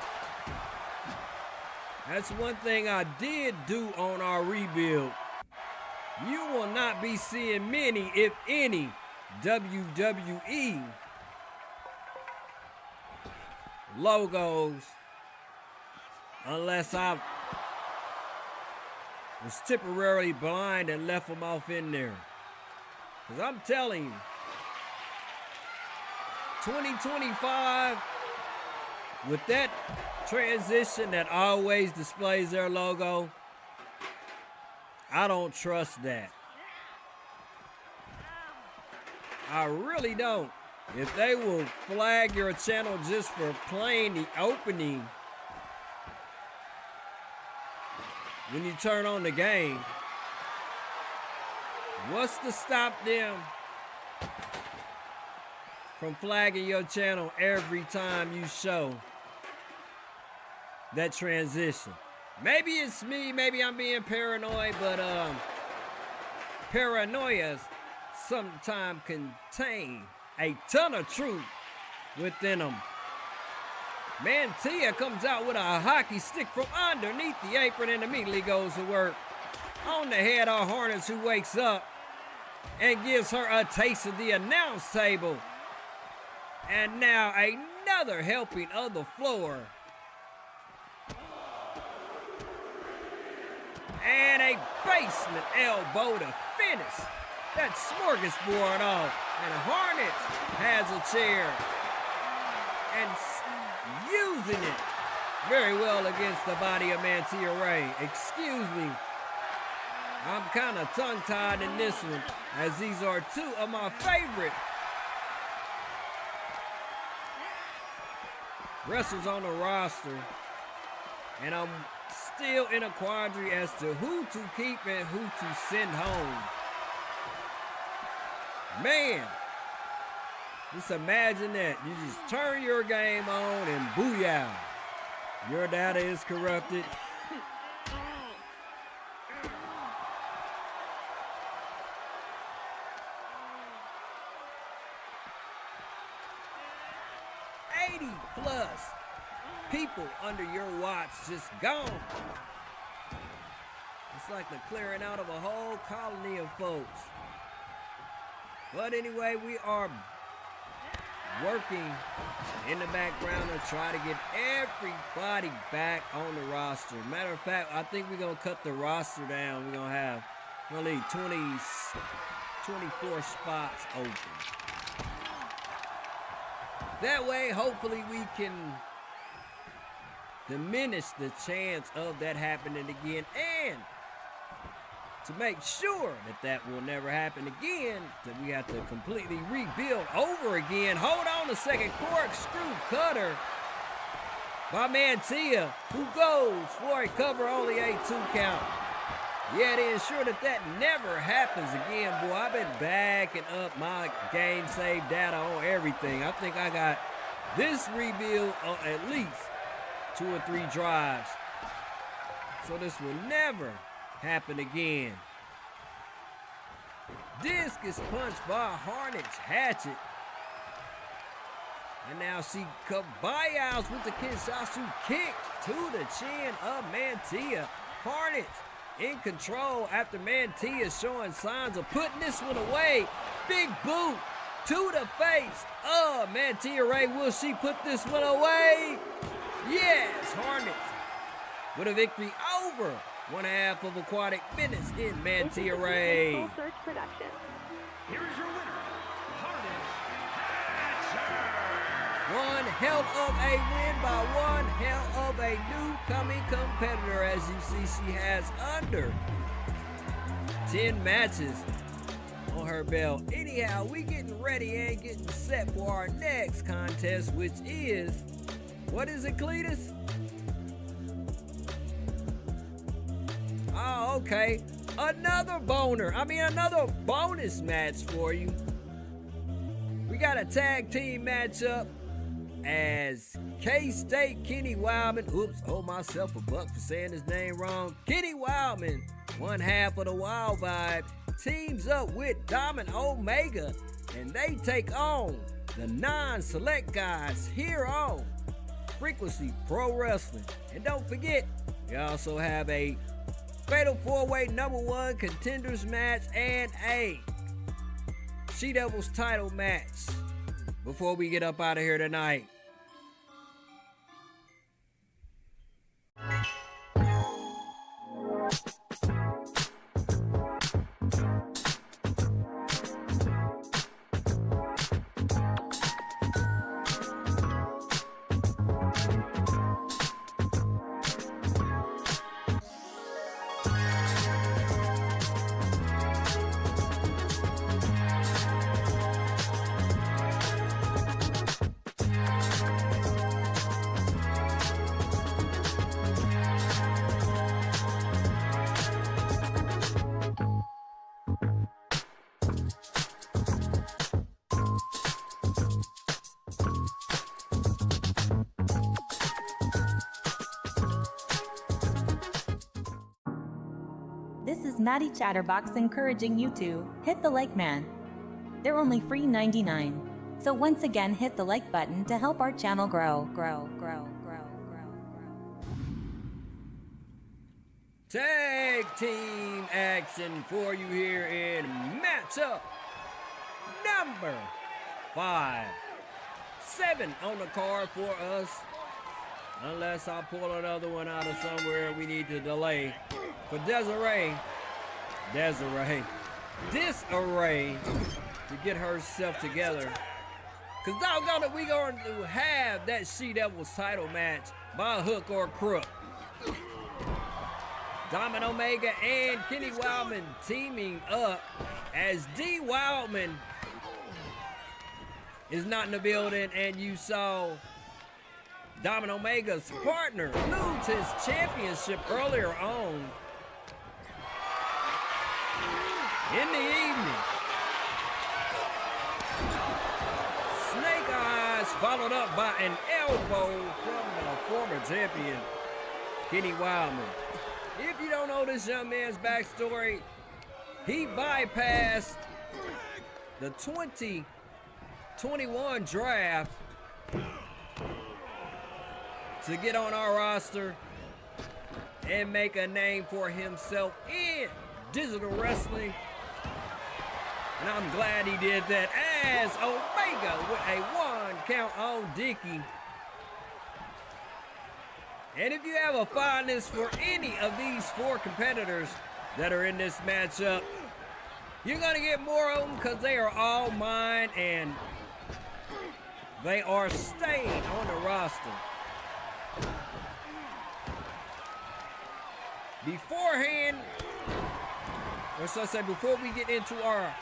that's one thing I did do on our rebuild. You will not be seeing many, if any, WWE logos unless I was temporarily blind and left them off in there. Because I'm telling you, 2025, with that transition that always displays their logo, I don't trust that. I really don't. If they will flag your channel just for playing the opening when you turn on the game, what's to stop them from flagging your channel every time you show that transition? Maybe it's me, maybe I'm being paranoid, but paranoias sometimes contain a ton of truth within them. Mantia comes out with a hockey stick from underneath the apron and immediately goes to work on the head of Hornets, who wakes up and gives her a taste of the announce table. And now another helping of the floor. And a basement elbow to finish that smorgasbord off. And Hornets has a chair and using it very well against the body of Dissarray. Excuse me, I'm kind of tongue-tied in this one, as these are two of my favorite wrestlers on the roster, and I'm still in a quandary as to who to keep and who to send home. Man, just imagine that. You just turn your game on and booyah, your data is corrupted. +80 people under your watch just gone. It's like the clearing out of a whole colony of folks. But anyway, we are working in the background to try to get everybody back on the roster. Matter of fact, I think we're going to cut the roster down. We're going to leave 24 spots open. That way, hopefully, we can diminish the chance of that happening again, and to make sure that that will never happen again, that we have to completely rebuild over again. Hold on a second. Corkscrew cutter by Mantia, who goes for a cover, only a 2 count. Yeah, to ensure that that never happens again, boy, I've been backing up my game save data on everything. I think I got this rebuild on at least 2 or 3 drives, so this will never happen again. Disc is punched by Hornets hatchet. And now she kabayas with the Kinshasa kick to the chin of Mantia. Hornets in control after Mantia showing signs of putting this one away. Big boot to the face of Dissarray. Will she put this one away? Yes, Hornets with a victory over one half of Aquatic Fitness in Dissarray. Full Search Production. Here is your winner, Hornet Hatcher. One hell of a win by one hell of a new coming competitor. As you see, she has under 10 matches on her belt. Anyhow, we getting ready and getting set for our next contest, which is, what is it, Cletus? Oh, okay. Another bonus match for you. We got a tag team matchup as K-State Kenny Wildman, hold myself a buck for saying his name wrong. Kenny Wildman, one half of the Wild Vibe, teams up with Diamond Omega, and they take on the non-select guys here on Frequency Pro Wrestling. And don't forget, we also have a Fatal 4-Way #1 Contenders match and a She Devils title match before we get up out of here tonight. This is Maddie Chatterbox encouraging you to hit the like man. They're only free 99. So once again, hit the like button to help our channel grow. Tag team action for you here in matchup number 5. 7 on the card for us. Unless I pull another one out of somewhere we need to delay. For Dissarray to get herself together. Cause doggone it, we going to have that She Devils title match by hook or crook. Diamond Omega and Kenny Wildman teaming up as D. Wildman is not in the building, and you saw Diamond Omega's partner lose his championship earlier on in the evening. Snake Eyes followed up by an elbow from the former champion, Kenny Wildman. If you don't know this young man's backstory, he bypassed the 2021 draft to get on our roster and make a name for himself in digital wrestling. And I'm glad he did that, as Omega with a 1 count on Dicky. And if you have a fondness for any of these 4 competitors that are in this matchup, you're gonna get more of them because they are all mine and they are staying on the roster. Beforehand, or so I say, before we get into our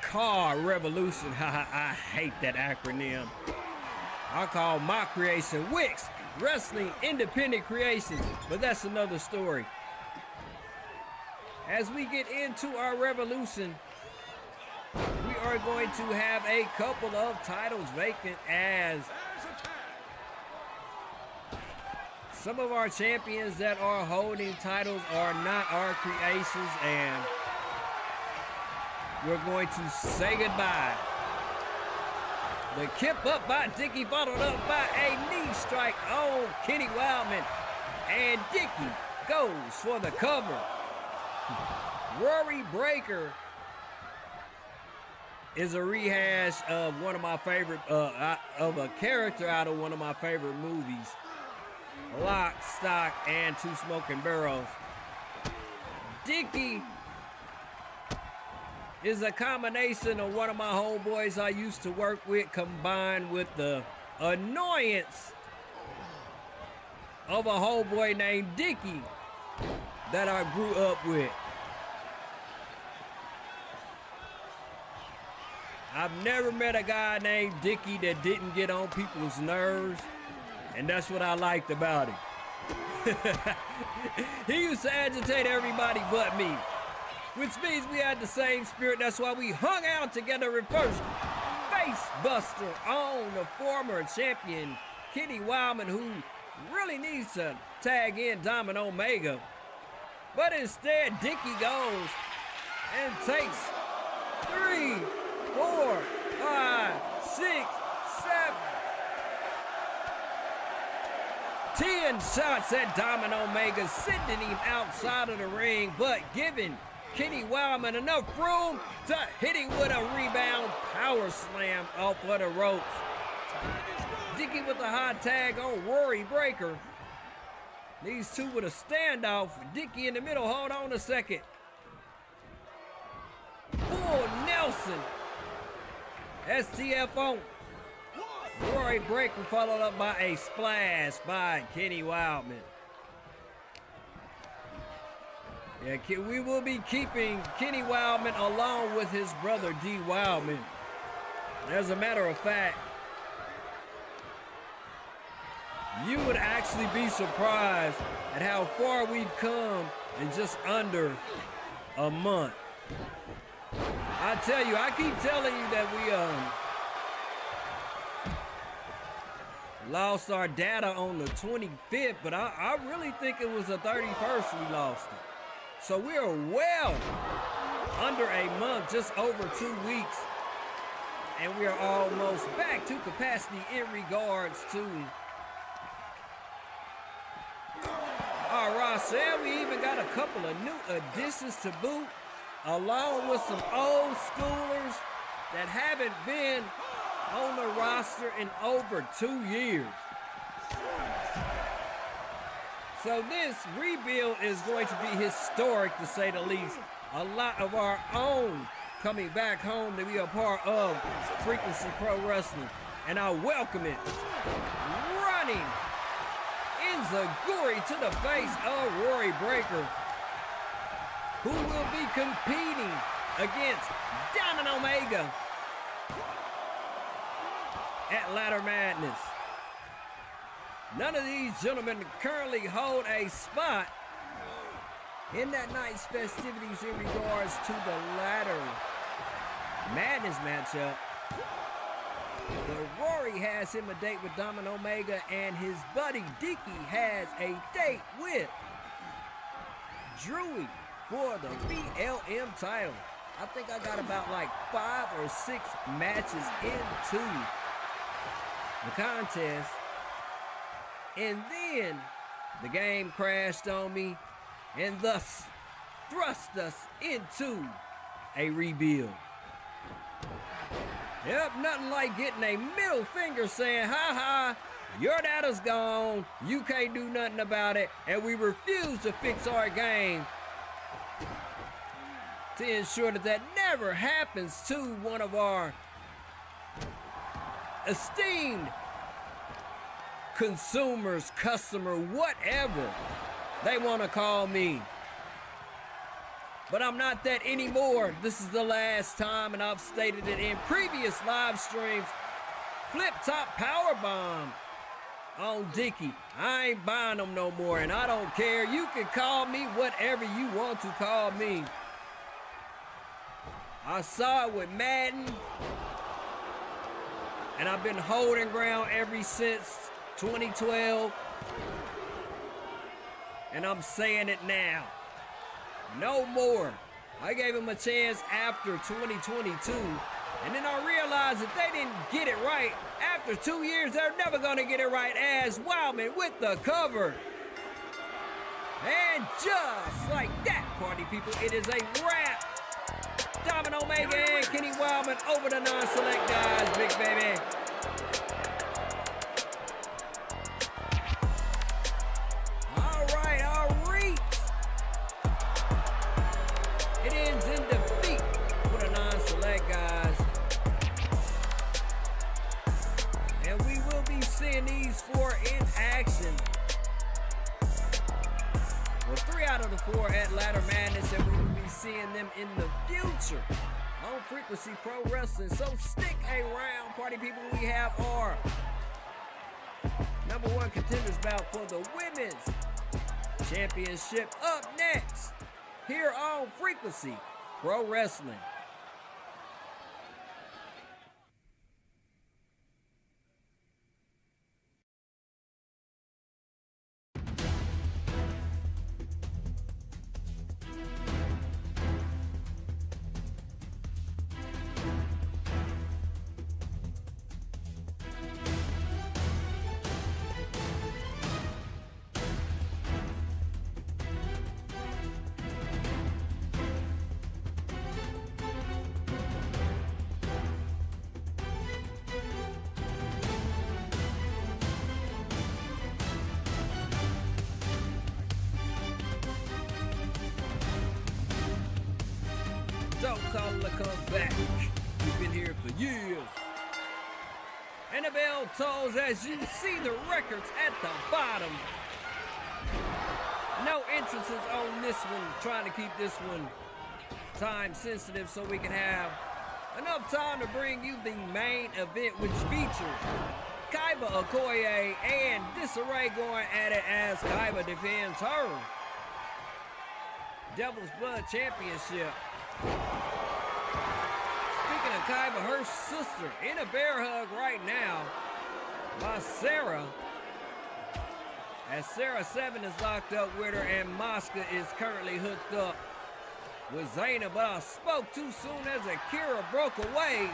car revolution, I hate that acronym. I call my creation Wix Wrestling Independent Creations, but that's another story. As we get into our revolution, we are going to have a couple of titles vacant, as some of our champions that are holding titles are not our creations, and we're going to say goodbye. The kip up by Dicky, followed up by a knee strike on Kenny Wildman, and Dicky goes for the cover. Rory Breaker is a rehash of one of my favorite, of a character out of one of my favorite movies, Lock, Stock, and Two Smoking Barrels. Dicky is a combination of one of my homeboys I used to work with, combined with the annoyance of a homeboy named Dickie that I grew up with. I've never met a guy named Dickie that didn't get on people's nerves, and that's what I liked about him. He used to agitate everybody but me, which means we had the same spirit. That's why we hung out together at first. Face buster on the former champion, Kenny Wildman, who really needs to tag in Diamond Omega. But instead, Dickie goes and takes 3, 4, 5, 6, 7, 10 shots at Diamond Omega, sending him outside of the ring, but giving Kenny Wildman enough room to hit him with a rebound power slam off of the ropes. Dickie with a high tag on Rory Breaker. These two with a standoff. Dickie in the middle. Hold on a second. Full Nelson. STF on Rory Breaker, followed up by a splash by Kenny Wildman. Yeah, we will be keeping Kenny Wildman along with his brother D. Wildman. As a matter of fact, you would actually be surprised at how far we've come in just under a month. I tell you, I keep telling you that we lost our data on the 25th, but I really think it was the 31st we lost it. So we are well under a month, just over 2 weeks, and we are almost back to capacity in regards to our roster. And we even got a couple of new additions to boot, along with some old schoolers that haven't been on the roster in over 2 years. So this rebuild is going to be historic, to say the least. A lot of our own coming back home to be a part of Frequency Pro Wrestling. And I welcome it. Running Enziguri to the face of Rory Breaker, who will be competing against Diamond Omega at Ladder Madness. None of these gentlemen currently hold a spot in that night's festivities in regards to the Ladder Madness matchup. But Rory has him a date with Diamond Omega, and his buddy Dickie has a date with Drewey for the BLM title. I think I got about like 5 or 6 matches into the contest. And then the game crashed on me and thus thrust us into a rebuild. Yep, nothing like getting a middle finger saying, ha ha, your data's gone, you can't do nothing about it, and we refuse to fix our game to ensure that that never happens to one of our esteemed consumers, customer, whatever they want to call me. But I'm not that anymore. This is the last time, and I've stated it in previous live streams. Flip top powerbomb on Dickie. I ain't buying them no more, and I don't care. You can call me whatever you want to call me. I saw it with Madden, and I've been holding ground ever since 2012, and I'm saying it now. No more. I gave him a chance after 2022, and then I realized that they didn't get it right. After 2 years, they're never gonna get it right, as Wildman with the cover. And just like that, party people, it is a wrap. Diamond Omega and Kenny Wildman over the non-select guys, big baby. It ends in defeat for the non-select guys. And we will be feature on Frequency Pro Wrestling. So stick around, party people. We have our #1 contenders bout for the women's championship up next here on Frequency Pro Wrestling. Don't call it a comeback. We've been here for years. And the bell tolls as you see the records at the bottom. No entrances on this one. Trying to keep this one time sensitive so we can have enough time to bring you the main event, which features Kaiva Okoye and Dissarray going at it as Kaiva defends her Devil's Blood Championship. Speaking of Kaiva, her sister in a bear hug right now by Sarah. As Sarah 7 is locked up with her and Mosca is currently hooked up with Zaina, but I spoke too soon as Akira broke away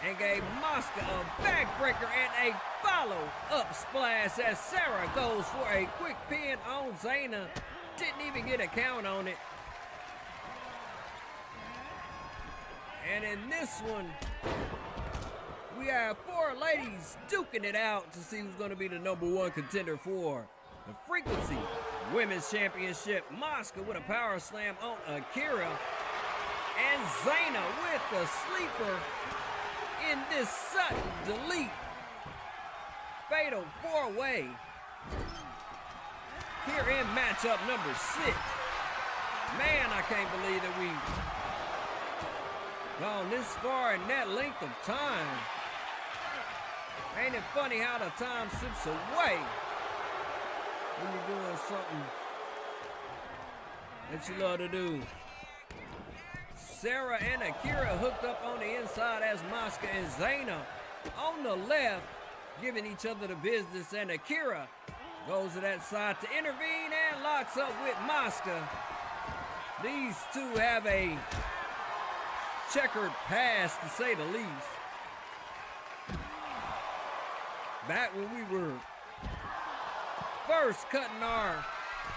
and gave Mosca a backbreaker and a follow-up splash as Sarah goes for a quick pin on Zaina. Didn't even get a count on it. And in this one, we have 4 ladies duking it out to see who's going to be the #1 contender for the Frequency Women's Championship. Mosca with a power slam on Akira. And Zaina with the sleeper in this sudden delete. Fatal 4-way. Here in matchup number 6. Man, I can't believe that we gone this far in that length of time. Ain't it funny how the time slips away when you're doing something that you love to do? Sarah and Akira hooked up on the inside as Mosca and Zaina on the left, giving each other the business, and Akira goes to that side to intervene and locks up with Mosca. These two have a checkered past, to say the least. Back when we were first cutting our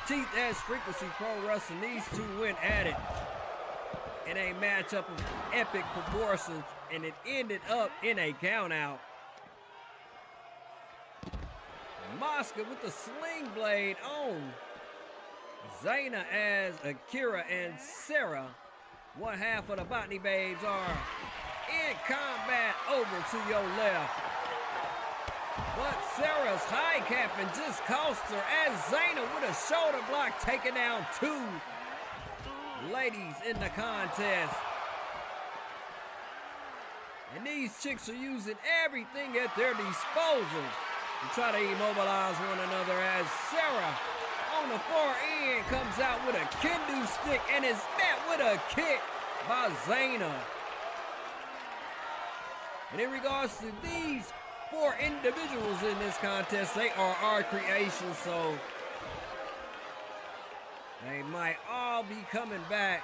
teeth as Frequency Pro Wrestling, these two went at it in a matchup of epic proportions, and it ended up in a countout. Mosca with the sling blade on Zaina as Akira and Sarah, one half of the Botany Babes, are in combat over to your left. But Sarah's high capping just cost her as Zaina with a shoulder block taking down 2 ladies in the contest. And these chicks are using everything at their disposal to try to immobilize one another as Sarah on the far end comes out with a kendo stick and is met with a kick by Zaina. And in regards to these 4 individuals in this contest, they are our creation, so they might all be coming back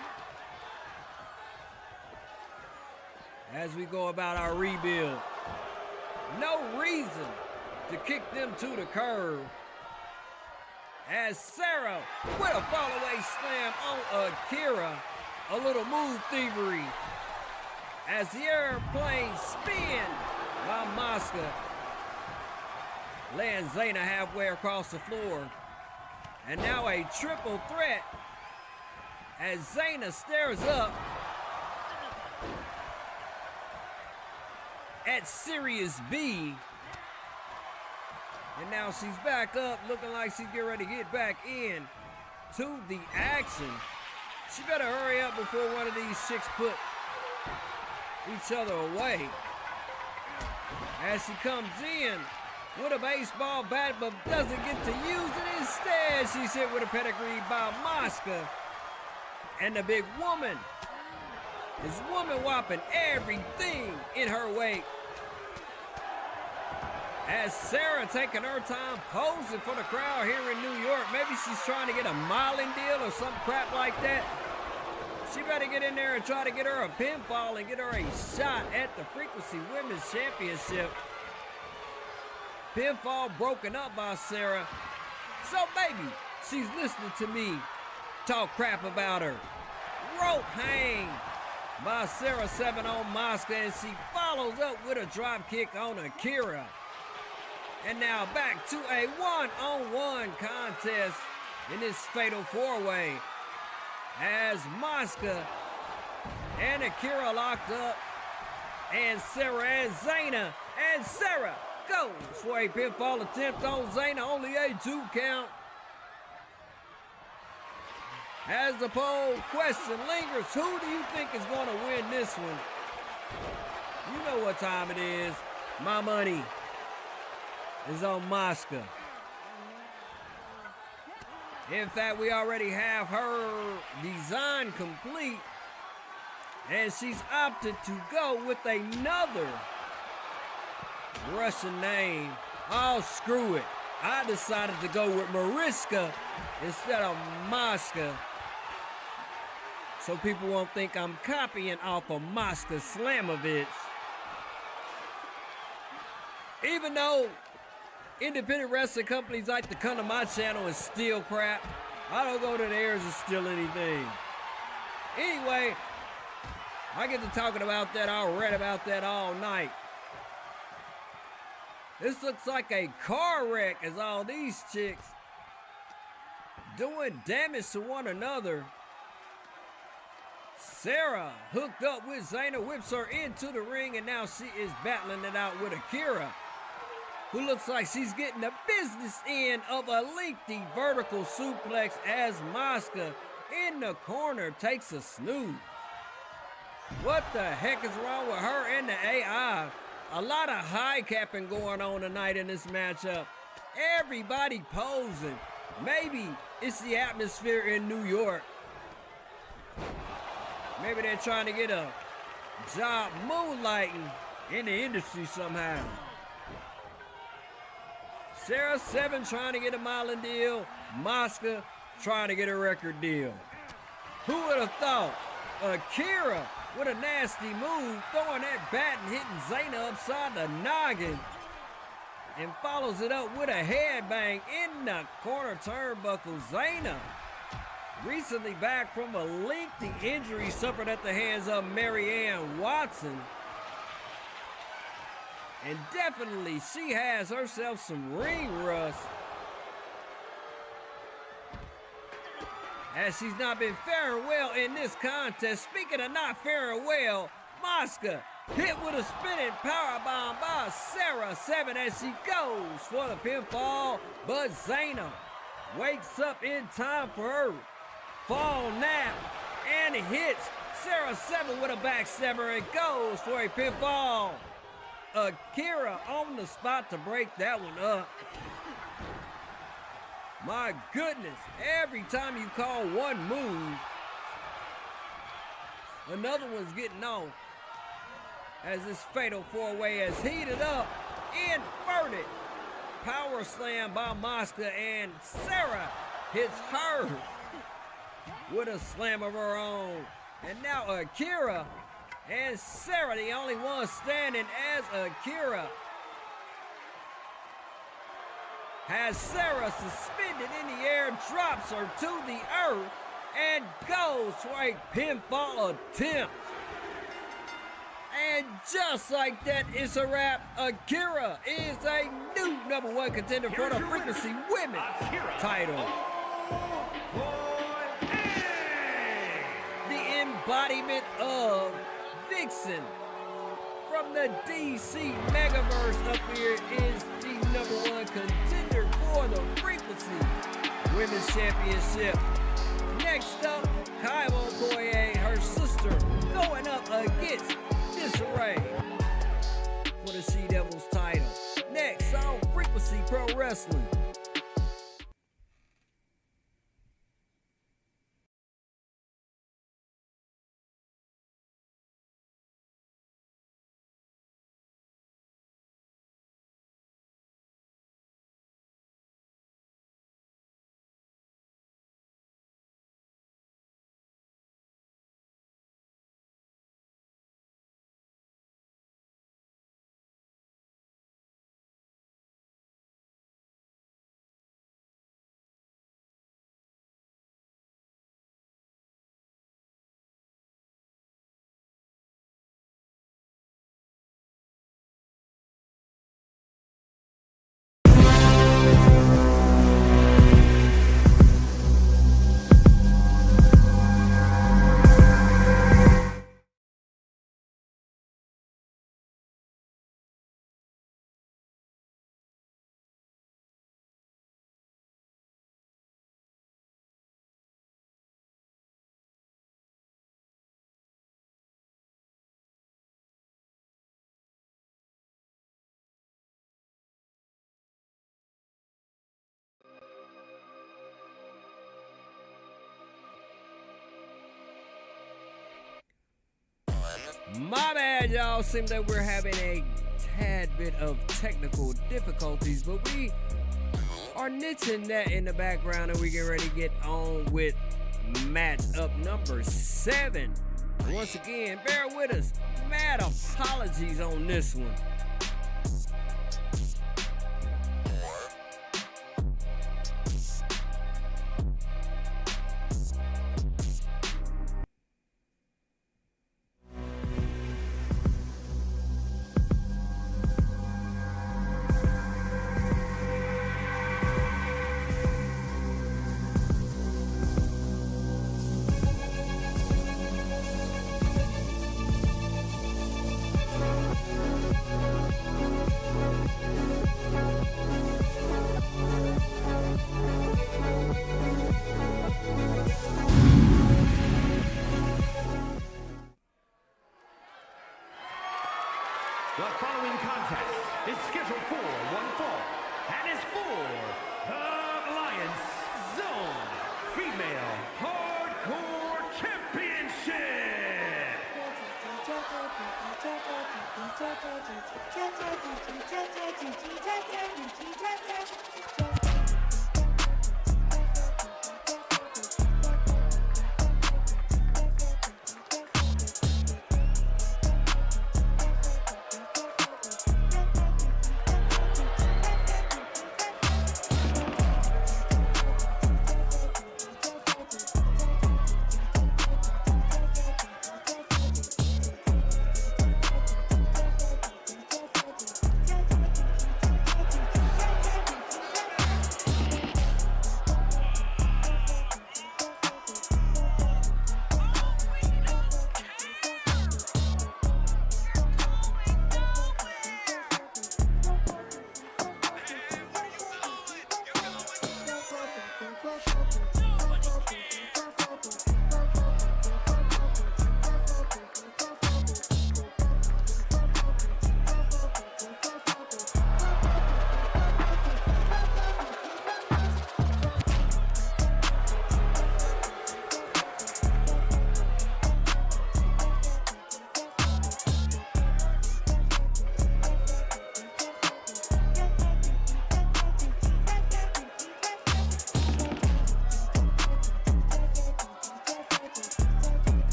as we go about our rebuild. No reason to kick them to the curb as Sarah with a fall-away slam on Akira. A little move thievery as the airplane spin by Mosca, lands Zaina halfway across the floor. And now a triple threat as Zaina stares up at Sirius B. And now she's back up, looking like she's getting ready to get back in to the action. She better hurry up before one of these chicks put each other away. As she comes in with a baseball bat but doesn't get to use it. Instead, she's hit with a pedigree by Mosca. And the big woman is woman whopping everything in her wake. As Sarah taking her time posing for the crowd here in New York. Maybe she's trying to get a modeling deal or some crap like that. She better get in there and try to get her a pinfall and get her a shot at the Frequency Women's Championship. Pinfall broken up by Sarah. So maybe she's listening to me talk crap about her. Rope hang by Sarah 7 on Mosca, and she follows up with a drop kick on Akira. And now back to a one-on-one contest in this fatal four-way as Mosca and Akira locked up, and Sarah and Zaina, and Sarah goes for a pinfall attempt on Zaina, only a 2 count. As the poll question lingers, who do you think is going to win this one? You know what time it is. My money is on Mosca. In fact, we already have her design complete, and she's opted to go with another Russian name. Oh, screw it. I decided to go with Mariska instead of Mosca, so people won't think I'm copying off of Mosca Slamovich. Even though independent wrestling companies like to come to my channel and steal crap, I don't go to theirs and steal anything. Anyway, I get to talking about that. I read about that all night. This looks like a car wreck as all these chicks doing damage to one another. Sarah hooked up with Zaina, whips her into the ring, and now she is battling it out with Akira, who looks like she's getting the business end of a lengthy vertical suplex as Mosca in the corner takes a snooze. What the heck is wrong with her and the AI? A lot of high capping going on tonight in this matchup. Everybody posing. Maybe it's the atmosphere in New York. Maybe they're trying to get a job moonlighting in the industry somehow. Sarah 7 trying to get a modeling deal. Mosca trying to get a record deal. Who would have thought? Akira with a nasty move, throwing that bat and hitting Zaina upside the noggin, and follows it up with a headbang in the corner turnbuckle. Zaina, recently back from a lengthy injury suffered at the hands of Marianne Watson. And definitely she has herself some ring rust, as she's not been faring well in this contest. Speaking of not faring well, Mosca hit with a spinning powerbomb by Sarah 7 as she goes for the pinfall, but Zaina wakes up in time for her fall nap and hits Sarah 7 with a backstabber and goes for a pinfall. Akira on the spot to break that one up. My goodness, every time you call one move, another one's getting off, as this fatal four-way is heated up. Inverted power slam by Mosca, and Sarah hits her with a slam of her own. And now Akira and Sarah, the only one standing, as Akira has Sarah suspended in the air, drops her to the earth, and goes for a pinfall attempt. And just like that, it's a wrap. Akira is a new #1 contender for the Frequency Women's title. The embodiment of Vixen from the DC Megaverse up here is the #1 contender for the Frequency Women's Championship. Next up, Kaiva Okoye, her sister, going up against Dissarray for the She Devils title. Next on Frequency Pro Wrestling. My bad, y'all. Seems that we're having a tad bit of technical difficulties, but we are nitching that in the background and we get ready to get on with match up number 7. Once again, bear with us. Mad apologies on this one. The following contest is scheduled for one fall and is for the Alliance Zone Female Hardcore Championship.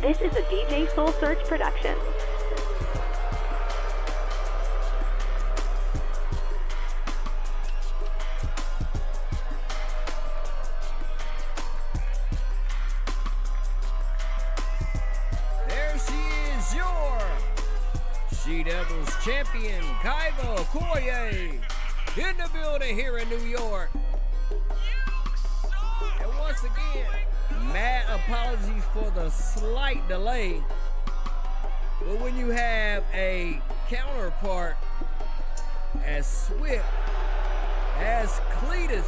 This is a DJ Soul Search production. There she is, your She Devils champion, Kaiva Okoye, in the building here in New York. And once again, Mad apologies for the slight delay. But when you have a counterpart as swift as Cletus,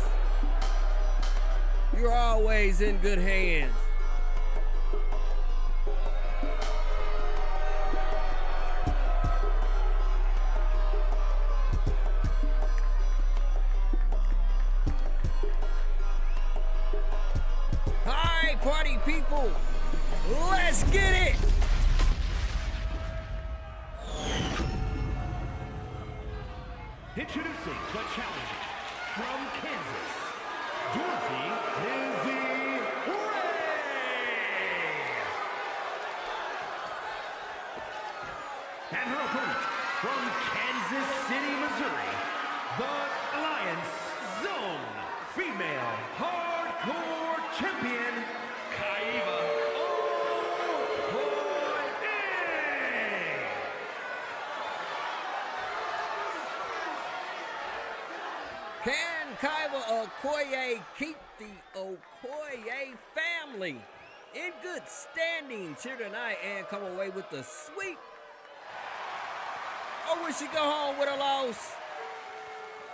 you're always in good hands. All right, party people, let's get it. Introducing the challenger from Kansas, Dissarray. And her opponent from Kansas City, Missouri, the Alliance Zone Female Hardcore Champion, Kaiva Okoye. Can Kaiva Okoye keep the Okoye family in good standings here tonight and come away with the sweep? Or will she go home with a loss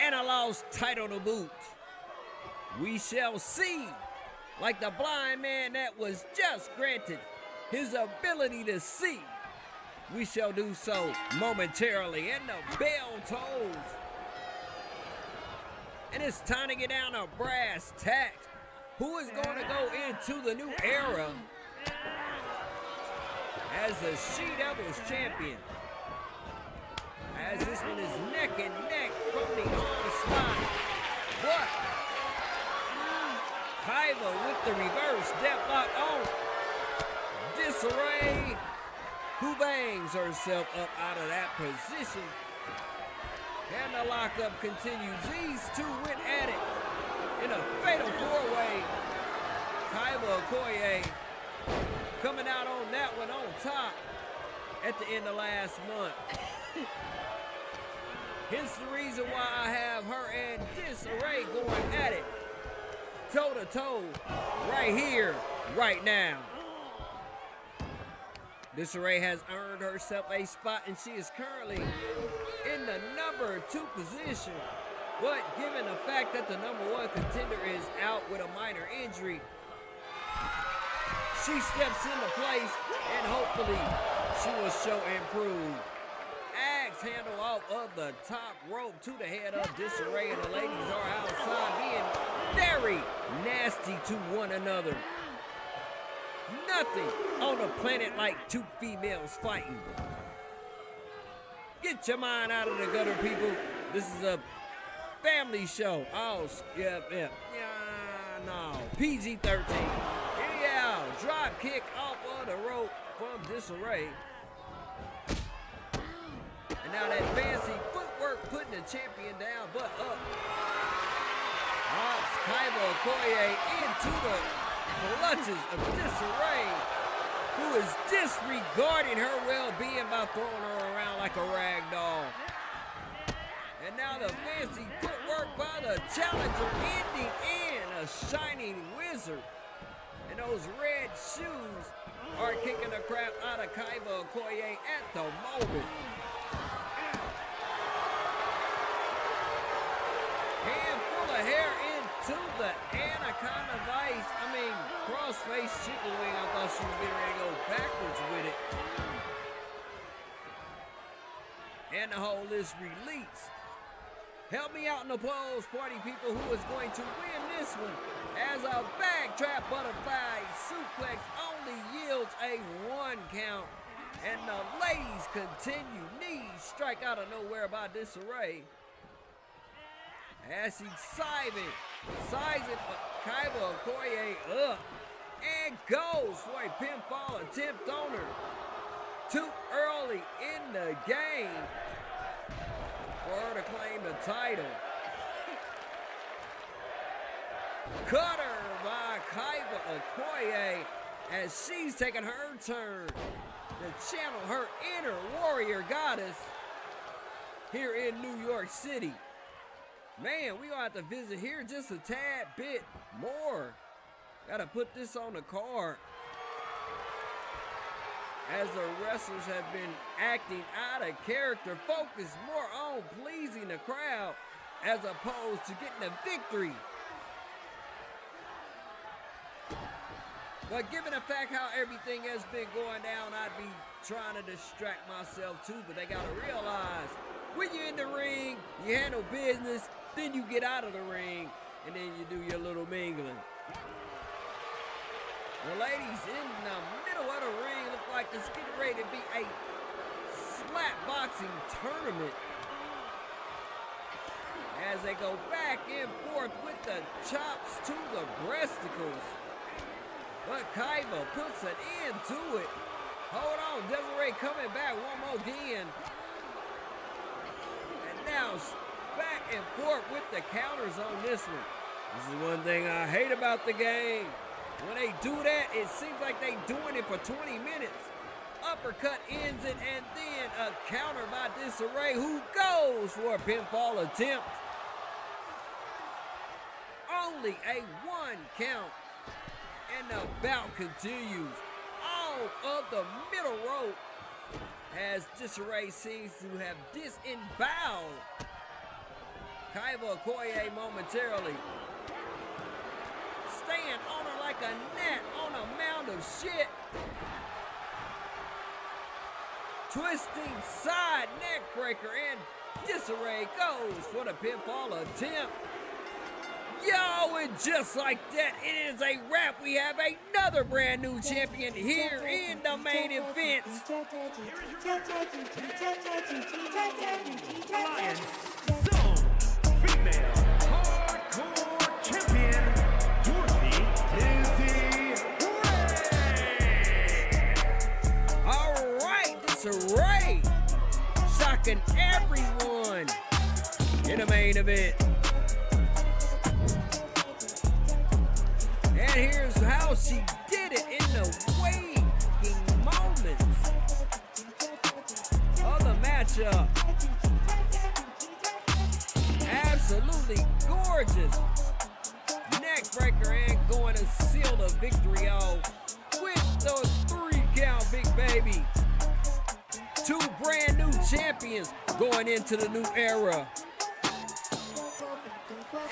and a lost title to boot? We shall see. Like the blind man that was just granted his ability to see. We shall do so momentarily, and the bell tolls. And it's time to get down to brass tacks. Who is going to go into the new era as the She-Devils champion? As this one is neck and neck from the onslaught. But Kaiva with the reverse deathlock on Dissarray, who bangs herself up out of that position. And the lockup continues. These two went at it in a fatal four-way. Kaiva Okoye coming out on that one on top at the end of last month. Hence the reason why I have her and Dissarray going at it toe-to-toe right here, right now. Dissarray has earned herself a spot, and she is currently in the number 2 position. But given the fact that the number 1 contender is out with a minor injury, she steps into place, and hopefully she will show improve. Axe handle off of the top rope to the head of Dissarray, and the ladies are outside being very nasty to one another. Nothing on the planet like 2 females fighting. Get your mind out of the gutter, people. This is a family show. Oh, yeah, no. PG-13. Yeah, drop kick off of the rope from Dissarray. And now that fancy footwork putting the champion down, but up. Hops Kaiva Okoye into the clutches of Dissarray, who is disregarding her well-being by throwing her around like a rag doll. And now the fancy footwork by the challenger ending in a shining wizard. And those red shoes are kicking the crap out of Kaiva Okoye at the moment. Handful of hair into the anaconda vice. I mean, cross-face chicken wing. I thought she was getting ready to go backwards with it. And the hold is released. Help me out in the polls, party people, who is going to win this one, as a backtrap butterfly suplex only yields a 1 count. And the ladies continue. Knees strike out of nowhere by Dissarray. As he's sizing Kaiva Okoye up, and goes for a pinfall attempt on her. Too early in the game for her to claim the title. Cutter by Kaiva Okoye as she's taking her turn to channel her inner warrior goddess here in New York City. Man, we gonna have to visit here just a tad bit more. Gotta put this on the card. As the wrestlers have been acting out of character, focused more on pleasing the crowd as opposed to getting a victory. But given the fact how everything has been going down, I'd be trying to distract myself too, but they gotta realize when you're in the ring, you handle business, then you get out of the ring, and then you do your little mingling. The ladies in the middle of the ring look like it's getting ready to be a slap boxing tournament as they go back and forth with the chops to the breasticles. But Kaiva puts an end to it. Hold on, Dissarray coming back one more again. And now back and forth with the counters on this one. This is one thing I hate about the game. When they do that, it seems like they doing it for 20 minutes. Uppercut ends it, and then a counter by Dissarray, who goes for a pinfall attempt. Only a 1 count, and the bout continues off of the middle rope as Dissarray seems to have disemboweled Kaiva Okoye momentarily. Staying on her like a gnat on a mound of shit. Twisting side neck breaker, and Dissarray goes for the pinfall attempt. Yo, and just like that, it is a wrap. We have another brand new champion here in the main event. Lions Zone Female Hardcore Champion, Dorothy Dissarray. All right, Dissarray shocking everyone in the main event. And here's how she did it in the waking moments of the matchup. Absolutely gorgeous. Neck breaker, and going to seal the victory off with the 3 count, big baby. 2 brand new champions going into the new era.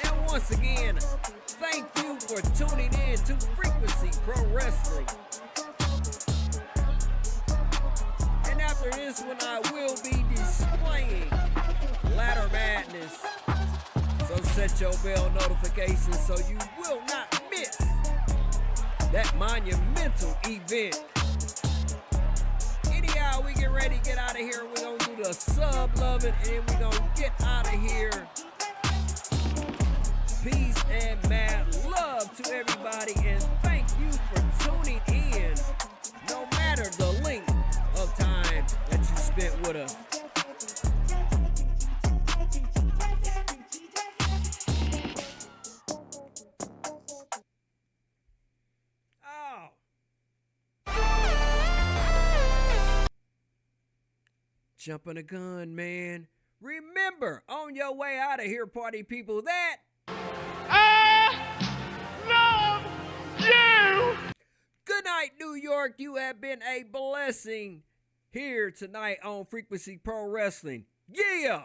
And once again, thank you for tuning in to Frequency Pro Wrestling. And after this one, I will be displaying Ladder Madness. So set your bell notifications so you will not miss that monumental event. Anyhow, we get ready to get out of here. We're going to do the sub loving, and we're going to get out of here. Peace and mad love to everybody, and thank you for tuning in, no matter the length of time that you spent with us. Oh. Jumping the gun, man. Remember, on your way out of here, party people, that Love you! good night, New York. You have been a blessing here tonight on Frequency Pro Wrestling. Yeah!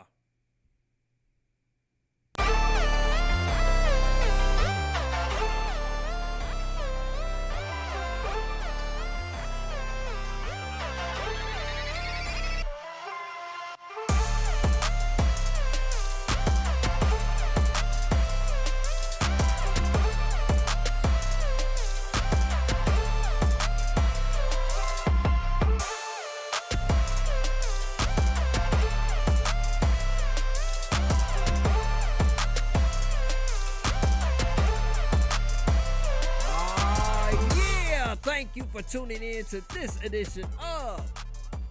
Thank you for tuning in to this edition of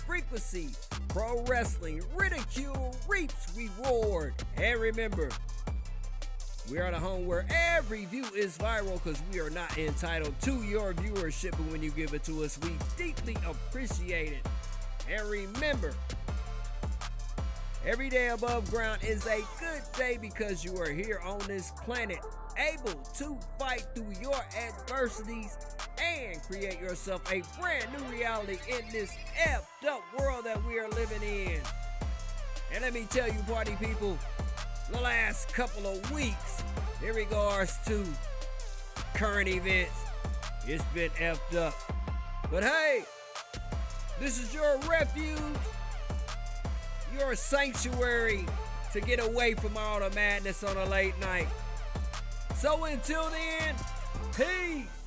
Frequency Pro Wrestling. Ridicule reaps reward. And remember, we are the home where every view is viral because we are not entitled to your viewership, but when you give it to us, we deeply appreciate it. And remember, every day above ground is a good day because you are here on this planet able to fight through your adversities and create yourself a brand new reality in this effed up world that we are living in. And let me tell you, party people, the last couple of weeks in regards to current events, it's been effed up. But hey, this is your refuge, your sanctuary to get away from all the madness on a late night. So until then, peace.